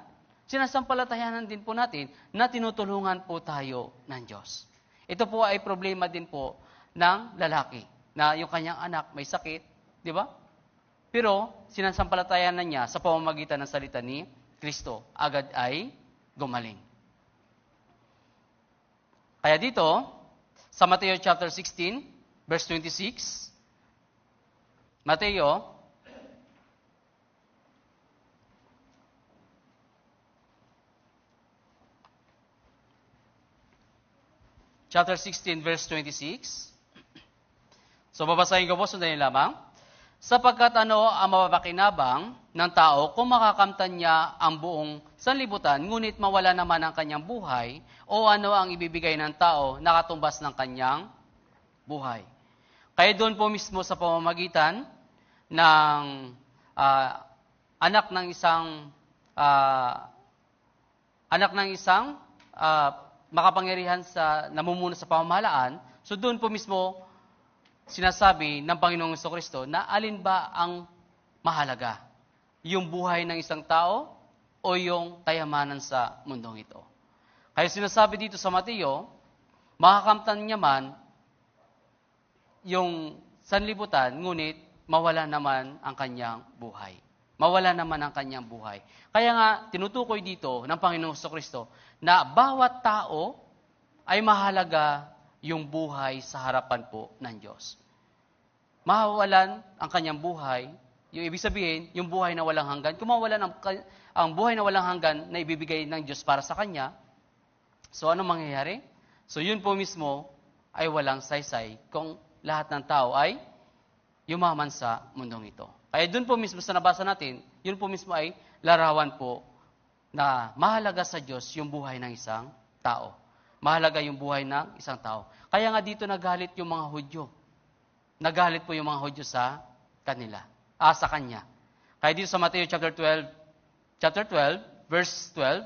[SPEAKER 1] sinasampalatayanan din po natin na tinutulungan po tayo ng Diyos. Ito po ay problema din po ng lalaki, na yung kanyang anak may sakit, di ba? Pero, sinasampalatayanan niya sa pamamagitan ng salita ni Kristo, agad ay gumaling. Kaya dito, sa Mateo chapter 16, verse 26, Mateo, chapter 16, verse 26. So, babasahin ko po, sundan niyo lamang. Sapagkat ano ang mapapakinabang ng tao kung makakamtan niya ang buong sanlibutan, ngunit mawala naman ang kanyang buhay, o ano ang ibibigay ng tao na katumbas ng kanyang buhay. Kaya doon po mismo sa pamamagitan ng anak ng isang makapangyarihan sa namumuno sa pamahalaan, so doon po mismo sinasabi ng Panginoong Hesukristo na alin ba ang mahalaga? Yung buhay ng isang tao o yung kayamanan sa mundong ito? Kaya sinasabi dito sa Mateo, makakamtan niya man yung sanlibutan, ngunit mawala naman ang kanyang buhay. Mawala naman ang kanyang buhay. Kaya nga, tinutukoy dito ng Panginoong Hesukristo na bawat tao ay mahalaga yung buhay sa harapan po ng Diyos. Mawawalan ang kanyang buhay, yung ibig sabihin, yung buhay na walang hanggan. Kung mawawalan ang buhay na walang hanggan na ibibigay ng Diyos para sa kanya, so ano mangyayari? So yun po mismo ay walang saysay kung lahat ng tao ay yumaman sa mundong ito. Kaya dun po mismo sa nabasa natin, yun po mismo ay larawan po na mahalaga sa Diyos yung buhay ng isang tao. Mahalaga yung buhay ng isang tao. Kaya nga dito nagalit yung mga Hudyo. Nagalit po yung mga Hudyo sa kanila. Sa kanya. Kaya dito sa Mateo chapter 12, chapter 12, verse 12.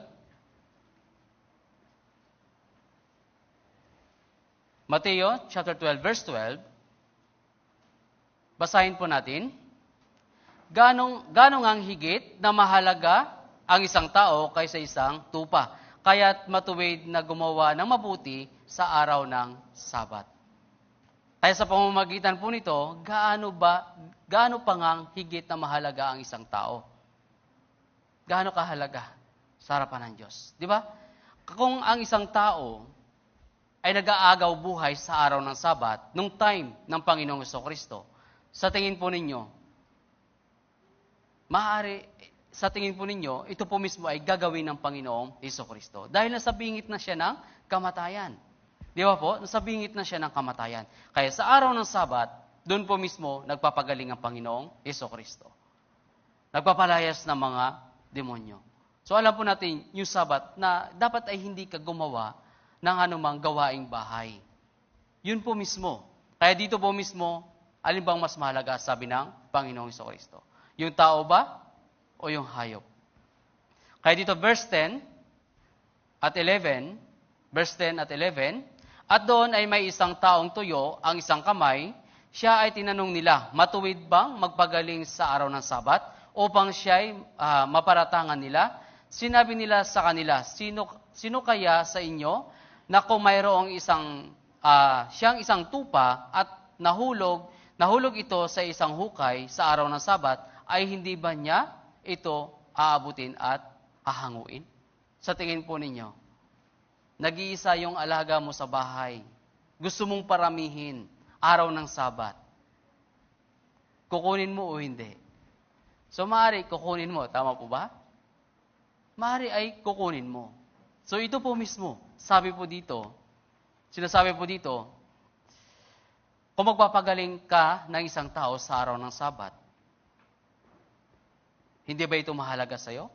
[SPEAKER 1] Mateo chapter 12, verse 12. Basahin po natin. Ganong ang higit na mahalaga ang isang tao kaysa isang tupa, kaya't matuwid na gumawa ng mabuti sa araw ng Sabat. Kaya sa pamamagitan po nito, gaano pa ngang higit na mahalaga ang isang tao? Gaano kahalaga sa harapan ng Diyos? Di ba? Kung ang isang tao ay nag-aagaw buhay sa araw ng Sabat, nung time ng Panginoong Jesucristo, sa tingin po ninyo, sa tingin po ninyo, ito po mismo ay gagawin ng Panginoong Jesucristo. Dahil nasa bingit na siya ng kamatayan. Di ba po? Nasa bingit na siya ng kamatayan. Kaya sa araw ng Sabat, doon po mismo nagpapagaling ang Panginoong Jesucristo. Nagpapalayas ng mga demonyo. So alam po natin yung Sabat na dapat ay hindi ka gumawa ng anumang gawaing bahay. Yun po mismo. Kaya dito po mismo, alin bang mas mahalaga, sabi ng Panginoong Jesucristo? Yung tao ba o yung hayop? Kaya dito verse 10 at 11, verse 10 at 11, at doon ay may isang taong tuyo, ang isang kamay, siya ay tinanong nila, matuwid bang magpagaling sa araw ng Sabat upang siya ay maparatangan nila? Sinabi nila sa kanila, sino kaya sa inyo na kung mayroong siyang isang tupa at nahulog ito sa isang hukay sa araw ng Sabat, ay hindi ba niya ito aabutin at hahanguin? Sa tingin po ninyo, nag-iisa yung alaga mo sa bahay. Gusto mong paramihin araw ng Sabat. Kukunin mo o hindi? So, maaari kukunin mo. Tama po ba? Maaari ay kukunin mo. So, ito po mismo. Sinasabi po dito, kung magpapagaling ka ng isang tao sa araw ng Sabat, hindi ba ito mahalaga sa'yo?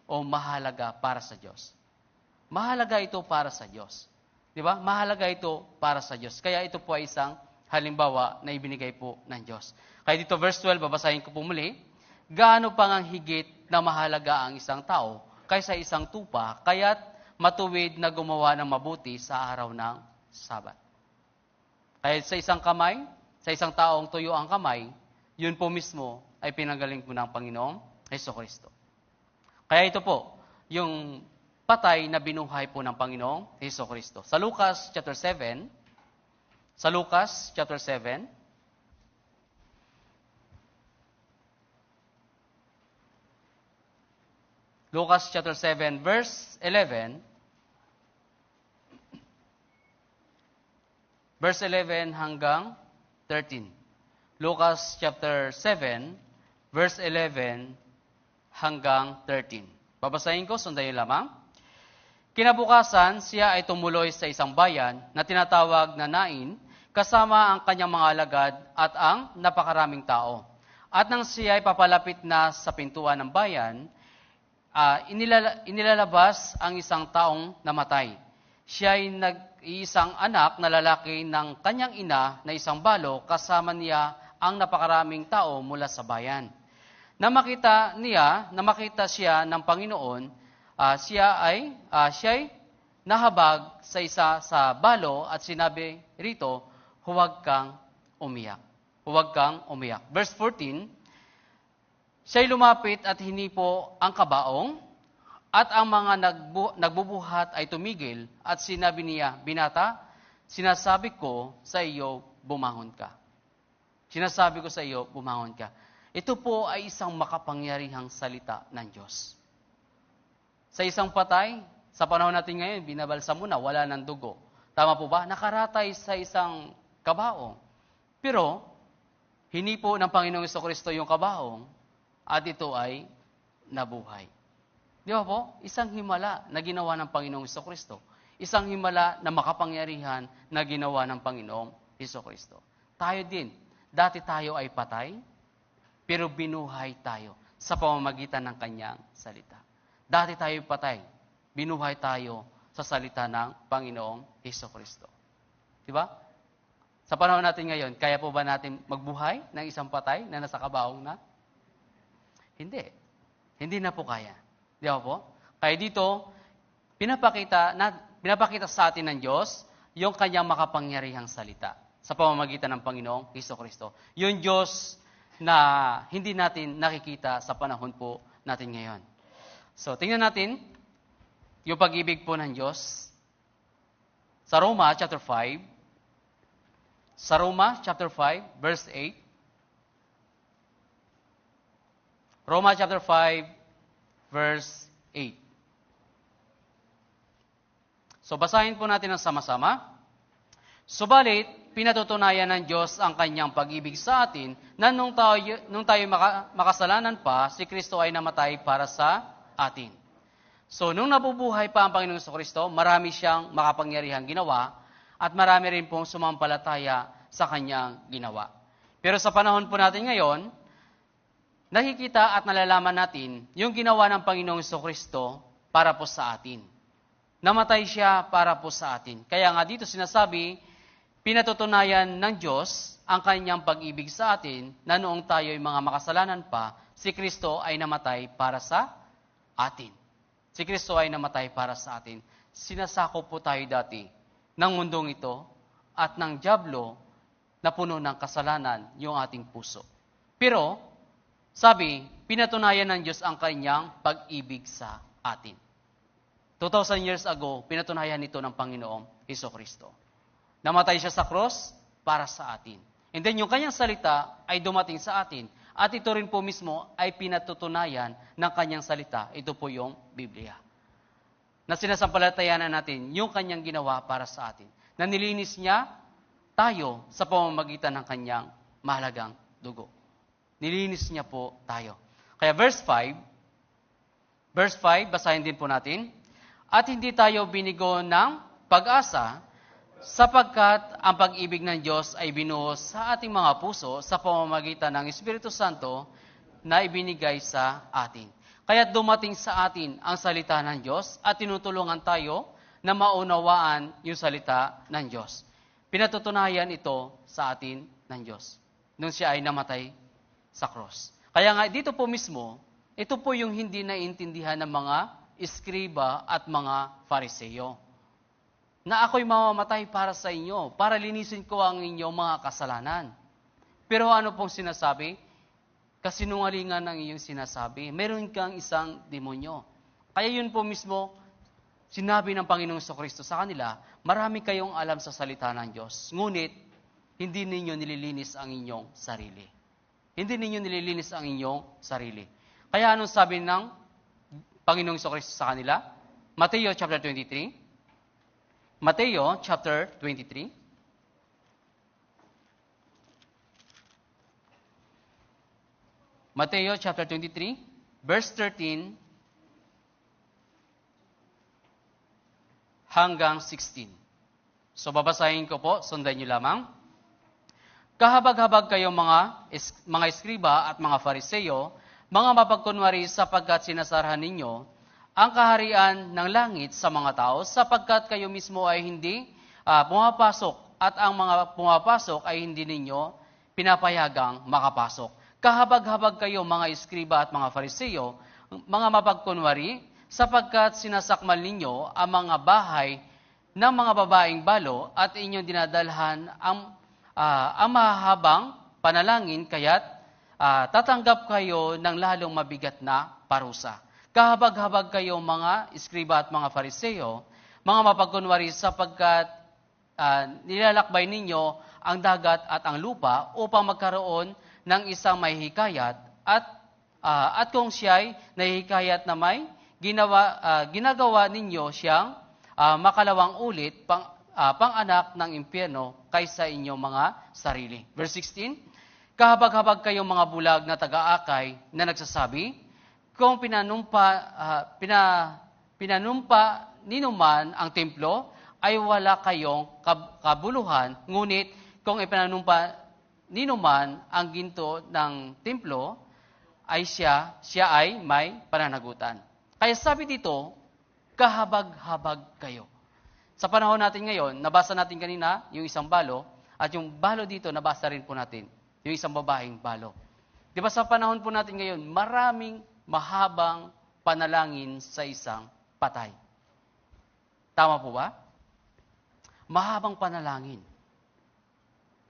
[SPEAKER 1] O mahalaga para sa Diyos? Mahalaga ito para sa Diyos. Di ba? Mahalaga ito para sa Diyos. Kaya ito po ay isang halimbawa na ibinigay po ng Diyos. Kaya dito verse 12, babasahin ko po muli. Gaano pa ngang higit na mahalaga ang isang tao kaysa isang tupa, kaya't matuwid na gumawa ng mabuti sa araw ng Sabat. Kaya sa isang kamay, sa isang taong tuyo ang kamay, yun po mismo ay pinanggaling po ng Panginoong Jesucristo. Kaya ito po, yung patay na binuhay po ng Panginoong Jesucristo. Sa Lucas chapter 7, Lucas chapter 7, verse 11, verse 11 hanggang 13. Lucas chapter 7, verse 11 hanggang 13. Babasahin ko, sundayin lamang. Kinabukasan, siya ay tumuloy sa isang bayan na tinatawag na Nain, kasama ang kanyang mga alagad at ang napakaraming tao. At nang siya ay papalapit na sa pintuan ng bayan, inilalabas ang isang taong namatay. Siya ay nag-iisang anak na lalaki ng kanyang ina na isang balo, kasama niya ang napakaraming tao mula sa bayan. Namakita siya ng Panginoon, siya ay nahabag sa isa sa balo at sinabi rito, huwag kang umiyak. Huwag kang umiyak. Verse 14, siya'y lumapit at hinipo ang kabaong at ang mga nagbubuhat ay tumigil at sinabi niya, binata, sinasabi ko sa iyo, bumangon ka. Sinasabi ko sa iyo, bumangon ka. Ito po ay isang makapangyarihang salita ng Diyos. Sa isang patay, sa panahon natin ngayon, binabalsa mo na, wala ng dugo. Tama po ba? Nakaratay sa isang kabaong. Pero, hinipo ng Panginoong Jesucristo yung kabaong at ito ay nabuhay. Di ba po? Isang himala na ginawa ng Panginoong Jesucristo. Isang himala na makapangyarihan na ginawa ng Panginoong Jesucristo. Tayo din, dati tayo ay patay, pero binuhay tayo sa pamamagitan ng kanyang salita. Dati tayo patay, binuhay tayo sa salita ng Panginoong Jesucristo. Di ba? Sa panahon natin ngayon, kaya po ba natin magbuhay ng isang patay na nasa kabaong na? Hindi. Hindi na po kaya. Di ba po? Kaya dito, pinapakita sa atin ng Diyos yung kanyang makapangyarihang salita sa pamamagitan ng Panginoong Hesus-Kristo. Yung Diyos na hindi natin nakikita sa panahon po natin ngayon. So, tingnan natin yung pag-ibig po ng Diyos sa Roma chapter 5. Sa Roma chapter 5, verse 8. Roma chapter 5, verse 8. So, basahin po natin ang sama-sama. Subalit, pinatutunayan ng Diyos ang kanyang pag-ibig sa atin na nung tayo makasalanan pa, si Kristo ay namatay para sa atin. So, nung nabubuhay pa ang Panginoong Kristo, marami siyang makapangyarihang ginawa at marami rin pong sumampalataya sa kanyang ginawa. Pero sa panahon po natin ngayon, nakikita at nalalaman natin yung ginawa ng Panginoong Kristo para po sa atin. Namatay siya para po sa atin. Kaya nga dito sinasabi, pinatutunayan ng Diyos ang kanyang pag-ibig sa atin na noong tayo'y mga makasalanan pa, si Kristo ay namatay para sa atin. Si Kristo ay namatay para sa atin. Sinasakop po tayo dati ng mundong ito at ng dyablo na puno ng kasalanan yung ating puso. Pero, sabi, pinatunayan ng Diyos ang kanyang pag-ibig sa atin. 2,000 years ago, pinatunayan ito ng Panginoong Hesus-Kristo. Namatay siya sa cross para sa atin. And then yung kanyang salita ay dumating sa atin. At ito rin po mismo ay pinatutunayan ng kanyang salita. Ito po yung Biblia. Na sinasampalatayanan natin yung kanyang ginawa para sa atin. Na nilinis niya tayo sa pamamagitan ng kanyang mahalagang dugo. Nilinis niya po tayo. Kaya verse 5, basahin din po natin. At hindi tayo binigo ng pag-asa sapagkat ang pag-ibig ng Diyos ay binuhos sa ating mga puso sa pamamagitan ng Espiritu Santo na ibinigay sa atin. Kaya dumating sa atin ang salita ng Diyos at tinutulungan tayo na maunawaan yung salita ng Diyos. Pinatutunayan ito sa atin ng Diyos nung siya ay namatay sa cross. Kaya nga dito po mismo, ito po yung hindi naiintindihan ng mga iskriba at mga Fariseo. Na ako'y mamamatay para sa inyo, para linisin ko ang inyong mga kasalanan. Pero ano pong sinasabi? Kasinungalingan ng iyong sinasabi. Meron kang isang demonyo. Kaya yun po mismo, sinabi ng Panginoong Kristo sa kanila, marami kayong alam sa salita ng Diyos. Ngunit, hindi ninyo nililinis ang inyong sarili. Hindi ninyo nililinis ang inyong sarili. Kaya anong sabi ng Panginoong Kristo sa kanila? Mateo chapter 23. Mateo chapter 23. Mateo chapter 23, verse 13 hanggang 16. So babasahin ko po, sundan niyo lamang. Kahabag-habag kayo mga eskriba at mga Fariseo, mga mapagkunwari sapagkat sinasarahan ninyo ang kaharian ng langit sa mga tao sapagkat kayo mismo ay hindi pumapasok at ang mga pumapasok ay hindi ninyo pinapayagang makapasok. Kahabag-habag kayo mga eskriba at mga Fariseo, mga mapagkunwari sapagkat sinasakmal ninyo ang mga bahay ng mga babaeng balo at inyong dinadalhan ang mahahabang panalangin kaya't tatanggap kayo ng lalong mabigat na parusa. Kahabag-habag kayo mga eskriba at mga Fariseo, mga mapagkunwari sapagkat nilalakbay ninyo ang dagat at ang lupa upang magkaroon ng isang may hikayat at kung siya'y nahihikayat na may ginagawa ninyo siyang makalawang ulit pang-anak ng impyerno kaysa inyong mga sarili. Verse 16, kahabag-habag kayong mga bulag na taga-akay na nagsasabi, kung pinanumpa ninuman ang templo, ay wala kayong kabuluhan, ngunit kung ipinanumpa ninuman ang ginto ng templo, ay siya ay may pananagutan. Kaya sabi dito, kahabag-habag kayo. Sa panahon natin ngayon, nabasa natin kanina yung isang balo, at yung balo dito, nabasa rin po natin, yung isang babaeng balo. Di ba sa panahon po natin ngayon, maraming mahabang panalangin sa isang patay. Tama po ba? Mahabang panalangin.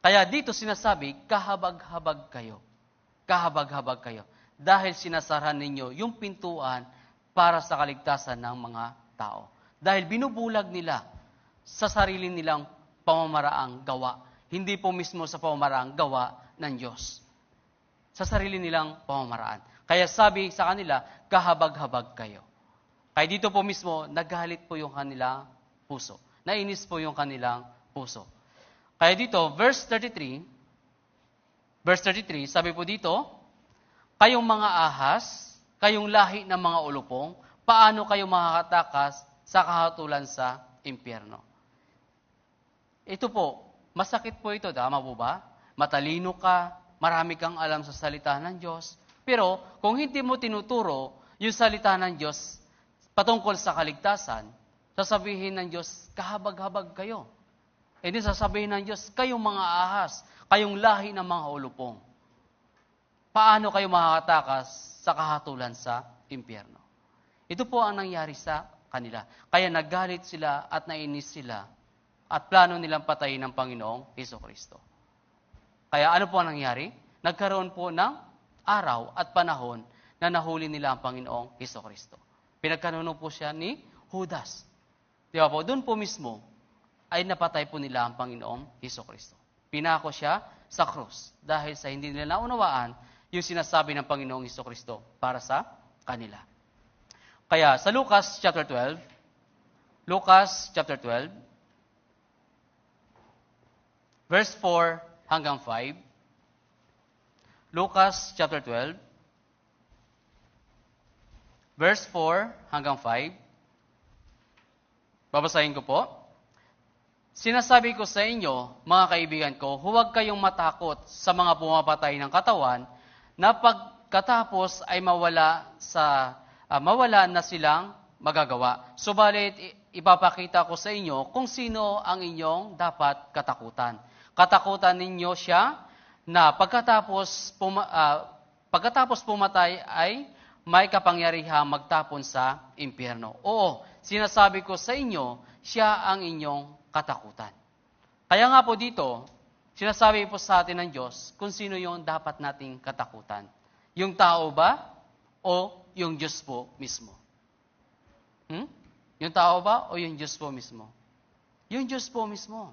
[SPEAKER 1] Kaya dito sinasabi, kahabag-habag kayo. Kahabag-habag kayo. Dahil sinasarahan ninyo yung pintuan para sa kaligtasan ng mga tao. Dahil binubulag nila sa sarili nilang pamamaraang gawa. Hindi po mismo sa pamamaraang gawa ng Diyos. Sa sarili nilang pamamaraan. Kaya sabi sa kanila, kahabag-habag kayo. Kaya dito po mismo, nagalit po yung kanilang puso. Nainis po yung kanilang puso. Kaya dito, verse 33, sabi po dito, kayong mga ahas, kayong lahi ng mga ulupong, paano kayo makakatakas sa kahatulan sa impyerno? Ito po, masakit po ito, tama po ba? Matalino ka, marami kang alam sa salita ng Diyos, pero kung hindi mo tinuturo yung salita ng Diyos patungkol sa kaligtasan, sasabihin ng Diyos, kahabag-habag kayo. E di sasabihin ng Diyos, kayong mga ahas, kayong lahi ng mga ulupong. Paano kayo makakatakas sa kahatulan sa impyerno? Ito po ang nangyari sa kanila. Kaya nagalit sila at nainis sila at plano nilang patayin ng Panginoong Hesukristo. Kaya ano po ang nangyari? Nagkaroon po ng araw at panahon na nahuli nila ang Panginoong Hesukristo. Pinagkanuno po siya ni Judas. Di ba po? Doon po mismo ay napatay po nila ang Panginoong Hesukristo. Pinako siya sa krus dahil sa hindi nila naunawaan yung sinasabi ng Panginoong Hesukristo para sa kanila. Kaya sa Lucas chapter 12, verse 4 hanggang 5, Lucas chapter 12, verse 4 hanggang 5, babasahin ko po. Sinasabi ko sa inyo, mga kaibigan ko, huwag kayong matakot sa mga pumapatay ng katawan na pagkatapos ay mawala na silang magagawa. Subalit, ipapakita ko sa inyo kung sino ang inyong dapat katakutan. Katakutan ninyo siya na pagkatapos pumatay ay may kapangyarihang magtapon sa impyerno. Oo, sinasabi ko sa inyo, siya ang inyong katakutan. Kaya nga po dito, sinasabi po sa atin ng Diyos kung sino yung dapat nating katakutan. Yung tao ba o yung Diyos po mismo? Yung tao ba o yung Diyos po mismo? Yung Diyos po mismo.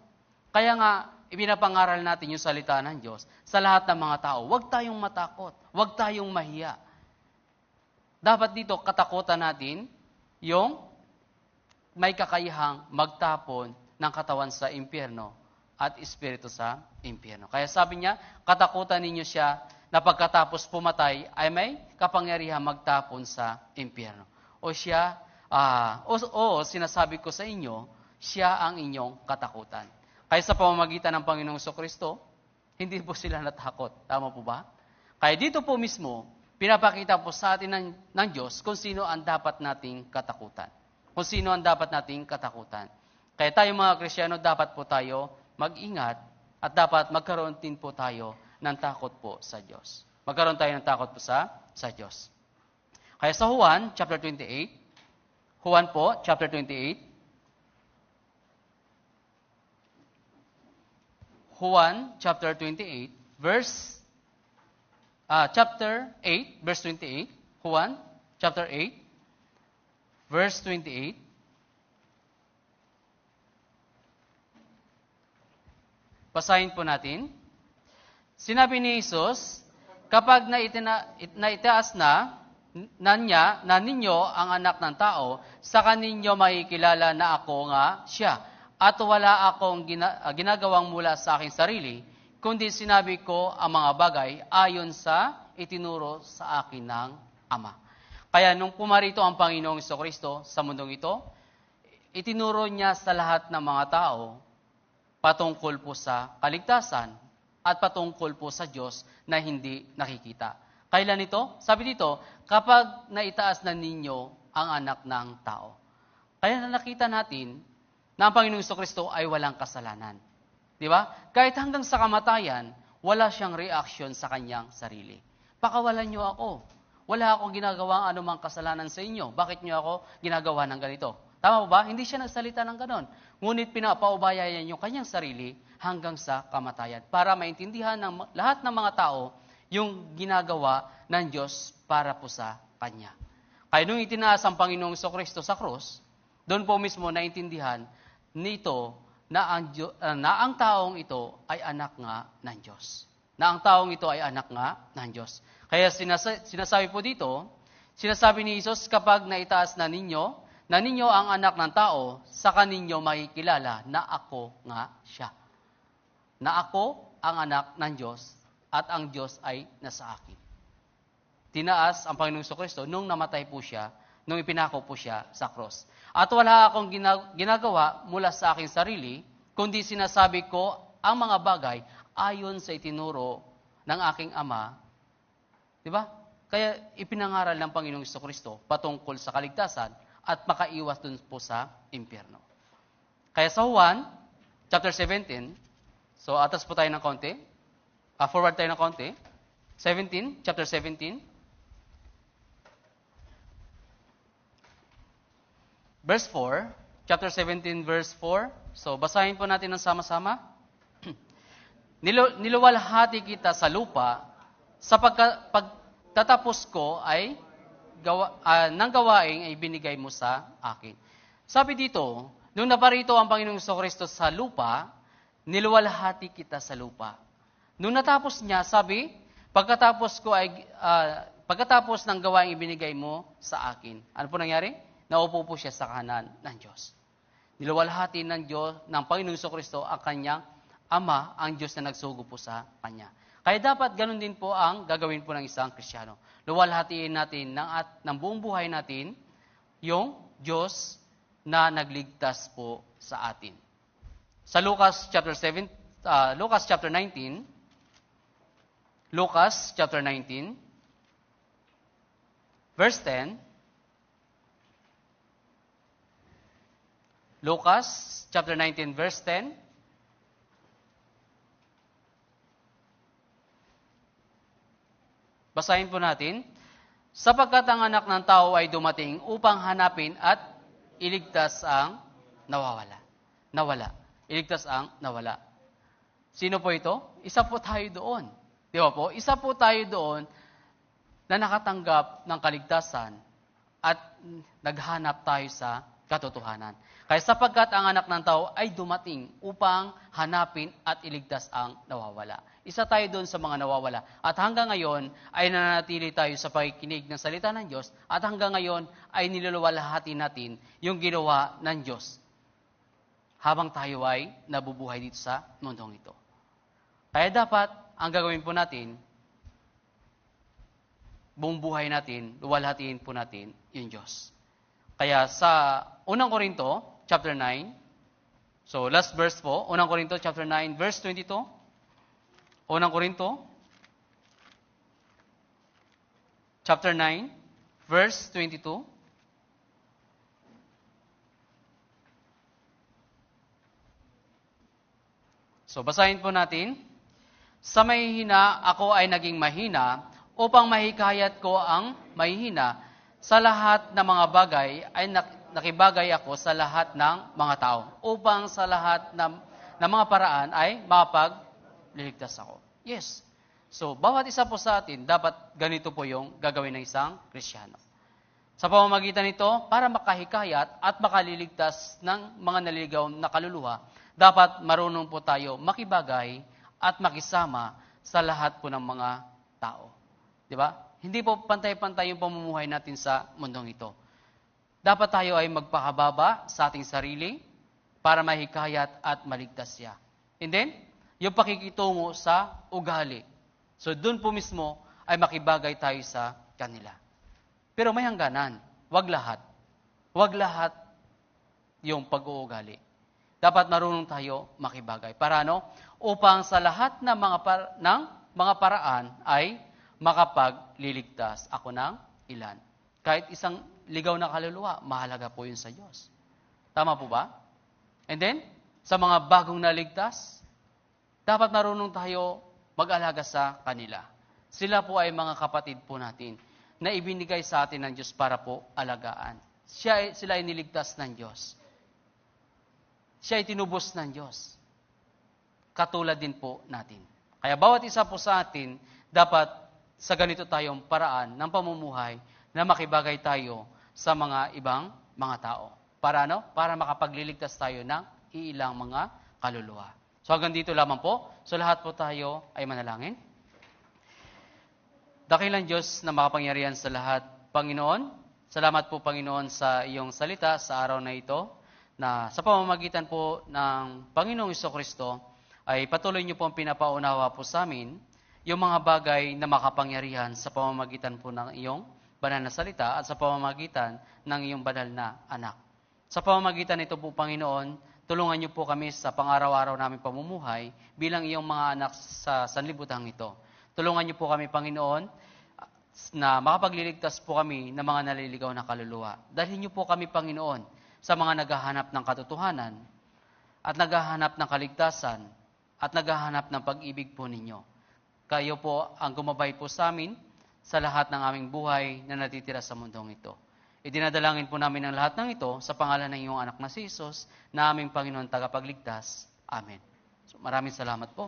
[SPEAKER 1] Kaya nga, ipinapangaral natin yung salita ng Diyos sa lahat ng mga tao. Huwag tayong matakot. Huwag tayong mahiya. Dapat dito, katakutan natin yung may kakayahang magtapon ng katawan sa impyerno at espiritu sa impyerno. Kaya sabi niya, katakutan ninyo siya na pagkatapos pumatay ay may kapangyarihang magtapon sa impyerno. O siya, sinasabi ko sa inyo, siya ang inyong katakutan. Kaya sa pamamagitan ng Panginoong Hesukristo, hindi po sila natakot. Tama po ba? Kaya dito po mismo, pinapakita po sa atin ng Diyos kung sino ang dapat nating katakutan. Kung sino ang dapat nating katakutan. Kaya tayo mga Kristiyano, dapat po tayo mag-ingat at dapat magkaroon din po tayo ng takot po sa Diyos. Magkaroon tayo ng takot po sa Diyos. Kaya sa Juan, chapter 28, Juan po, chapter 28, Juan, chapter 28, chapter 8, verse 28, Juan, chapter 8, verse 28, basahin po natin. Sinabi ni Jesus, kapag naitaas na ninyo ang anak ng tao, saka ninyo makikilala na ako nga siya. At wala akong ginagawang mula sa aking sarili, kundi sinabi ko ang mga bagay ayon sa itinuro sa akin ng Ama. Kaya nung pumarito ang Panginoong Hesukristo sa mundong ito, itinuro niya sa lahat ng mga tao patungkol po sa kaligtasan at patungkol po sa Diyos na hindi nakikita. Kailan ito? Sabi dito, kapag naitaas na ninyo ang anak ng tao. Kaya nakita natin na ang Panginoong Hesukristo ay walang kasalanan. Di ba? Kahit hanggang sa kamatayan, wala siyang reaksyon sa kanyang sarili. Pakawalan niyo ako. wala akong ginagawa anumang kasalanan sa inyo. Bakit niyo ako ginagawa ng ganito? Tama po ba? Hindi siya nagsalita ng ganon. Ngunit pinapaubaya niya yung kanyang sarili hanggang sa kamatayan para maintindihan ng lahat ng mga tao yung ginagawa ng Diyos para po sa Kanya. Kaya nung itinaas ang Panginoong Jesucristo sa krus, doon po mismo naintindihan nito na ang taong ito ay anak nga ng Diyos. Na ang taong ito ay anak nga ng Diyos. Kaya sinasabi po dito, sinasabi ni Jesus, kapag naitaas na ninyo ang anak ng tao, saka ninyo makikilala na ako nga siya. Na ako ang anak ng Diyos at ang Diyos ay nasa akin. Tinaas ang Panginoong Jesucristo nung namatay po siya, nung ipinako po siya sa cross. At wala akong ginagawa mula sa aking sarili, kundi sinasabi ko ang mga bagay ayon sa itinuro ng aking Ama. Di ba? Kaya ipinangaral ng Panginoong Jesucristo patungkol sa kaligtasan at makaiwas dun po sa impyerno. Kaya sa Juan, chapter 17, so atas po tayo ng konti, forward tayo ng konti, chapter 17, verse 4, chapter 17, verse 4, so basahin po natin ng sama-sama. Niluwalhati kita sa lupa, sa pagtatapos ko ay ng gawaing ay binigay mo sa akin. Sabi dito, nung naparito ang Panginoong Jesucristo sa lupa, niluwalhati kita sa lupa. Nung natapos niya, sabi, pagkatapos ng gawaing ibinigay mo sa akin. Ano po nangyari? Naupo po siya sa kanan ng Diyos. Niluwalhati ng Diyos, ng Panginoong Jesucristo ang kanyang Ama, ang Diyos na nagsugo po sa Kanya. Kaya dapat ganun din po ang gagawin po ng isang Kristiyano. Luwalhatiin natin ng buong buhay natin yung Diyos na nagligtas po sa atin. Sa Lucas chapter 19, Lucas chapter 19, verse 10, Lucas chapter 19, verse 10, basahin po natin, sapagkat ang anak ng tao ay dumating upang hanapin at iligtas ang nawala. Iligtas ang nawala. Sino po ito? Isa po tayo doon. Di ba po? Isa po tayo doon na nakatanggap ng kaligtasan at naghanap tayo sa katotohanan. Kaya sapagkat ang anak ng tao ay dumating upang hanapin at iligtas ang nawawala. Isa tayo doon sa mga nawawala. At hanggang ngayon ay nananatili tayo sa pakikinig ng salita ng Diyos at hanggang ngayon ay niluluwalhati natin yung ginawa ng Diyos habang tayo ay nabubuhay dito sa mundong ito. Kaya dapat, ang gagawin po natin, buong buhay natin, luwalhatiin po natin yung Diyos. Kaya sa 1 Korinto, chapter 9, so last verse po, 1 Korinto, chapter 9, verse 22, 1 Korinto, chapter 9, verse 22. So, basahin po natin. Sa mahihina, ako ay naging mahina upang mahikayat ko ang mahihina. Sa lahat ng mga bagay ay nakibagay ako sa lahat ng mga tao upang sa lahat ng mga paraan ay makapagliligtas ako. Yes. So, bawat isa po sa atin, dapat ganito po yung gagawin ng isang Kristiyano. Sa pamamagitan nito, para makahikayat at makaliligtas ng mga naliligaw na kaluluwa, dapat marunong po tayo makibagay at makisama sa lahat po ng mga tao. Di ba? Hindi po pantay-pantay yung pamumuhay natin sa mundong ito. Dapat tayo ay magpakababa sa ating sarili para mahikayat at maligtas siya. And then, yung pakikitungo sa ugali. So, doon po mismo ay makibagay tayo sa kanila. Pero may hangganan. Wag lahat. Wag lahat yung pag-uugali. Dapat marunong tayo makibagay. Para ano? Upang sa lahat ng mga paraan ay makapagliligtas ako ng ilan. Kahit isang ligaw na kaluluwa, mahalaga po yun sa Diyos. Tama po ba? And then, sa mga bagong naligtas, dapat marunong tayo mag-alaga sa kanila. Sila po ay mga kapatid po natin na ibinigay sa atin ng Diyos para po alagaan. Sila ay niligtas ng Diyos. Siya ay tinubos ng Diyos. Katulad din po natin. Kaya bawat isa po sa atin, dapat sa ganito tayong paraan ng pamumuhay na makibagay tayo sa mga ibang mga tao. Para ano? Para makapagliligtas tayo ng iilang mga kaluluwa. So hanggang dito lamang po. So lahat po tayo ay manalangin. Dakilang Diyos na makapangyarihan sa lahat, Panginoon, salamat po Panginoon sa iyong salita sa araw na ito, na sa pamamagitan po ng Panginoong Jesucristo, ay patuloy niyo pong pinapaunawa po sa amin yung mga bagay na makapangyarihan sa pamamagitan po ng iyong banal na salita at sa pamamagitan ng iyong banal na anak. Sa pamamagitan nito po, Panginoon, tulungan niyo po kami sa pang-araw-araw namin pamumuhay bilang iyong mga anak sa sanlibutan ito. Tulungan niyo po kami, Panginoon, na makapagliligtas po kami ng mga naliligaw na kaluluwa. Dalhin niyo po kami, Panginoon, sa mga naghahanap ng katotohanan at naghahanap ng kaligtasan at naghahanap ng pag-ibig po ninyo. Kayo po ang gumabay po sa amin sa lahat ng aming buhay na natitira sa mundong ito. Idinadalangin po namin ang lahat ng ito sa pangalan ng iyong anak na si Jesus, na aming Panginoon tagapagligtas. Amen. So, maraming salamat po.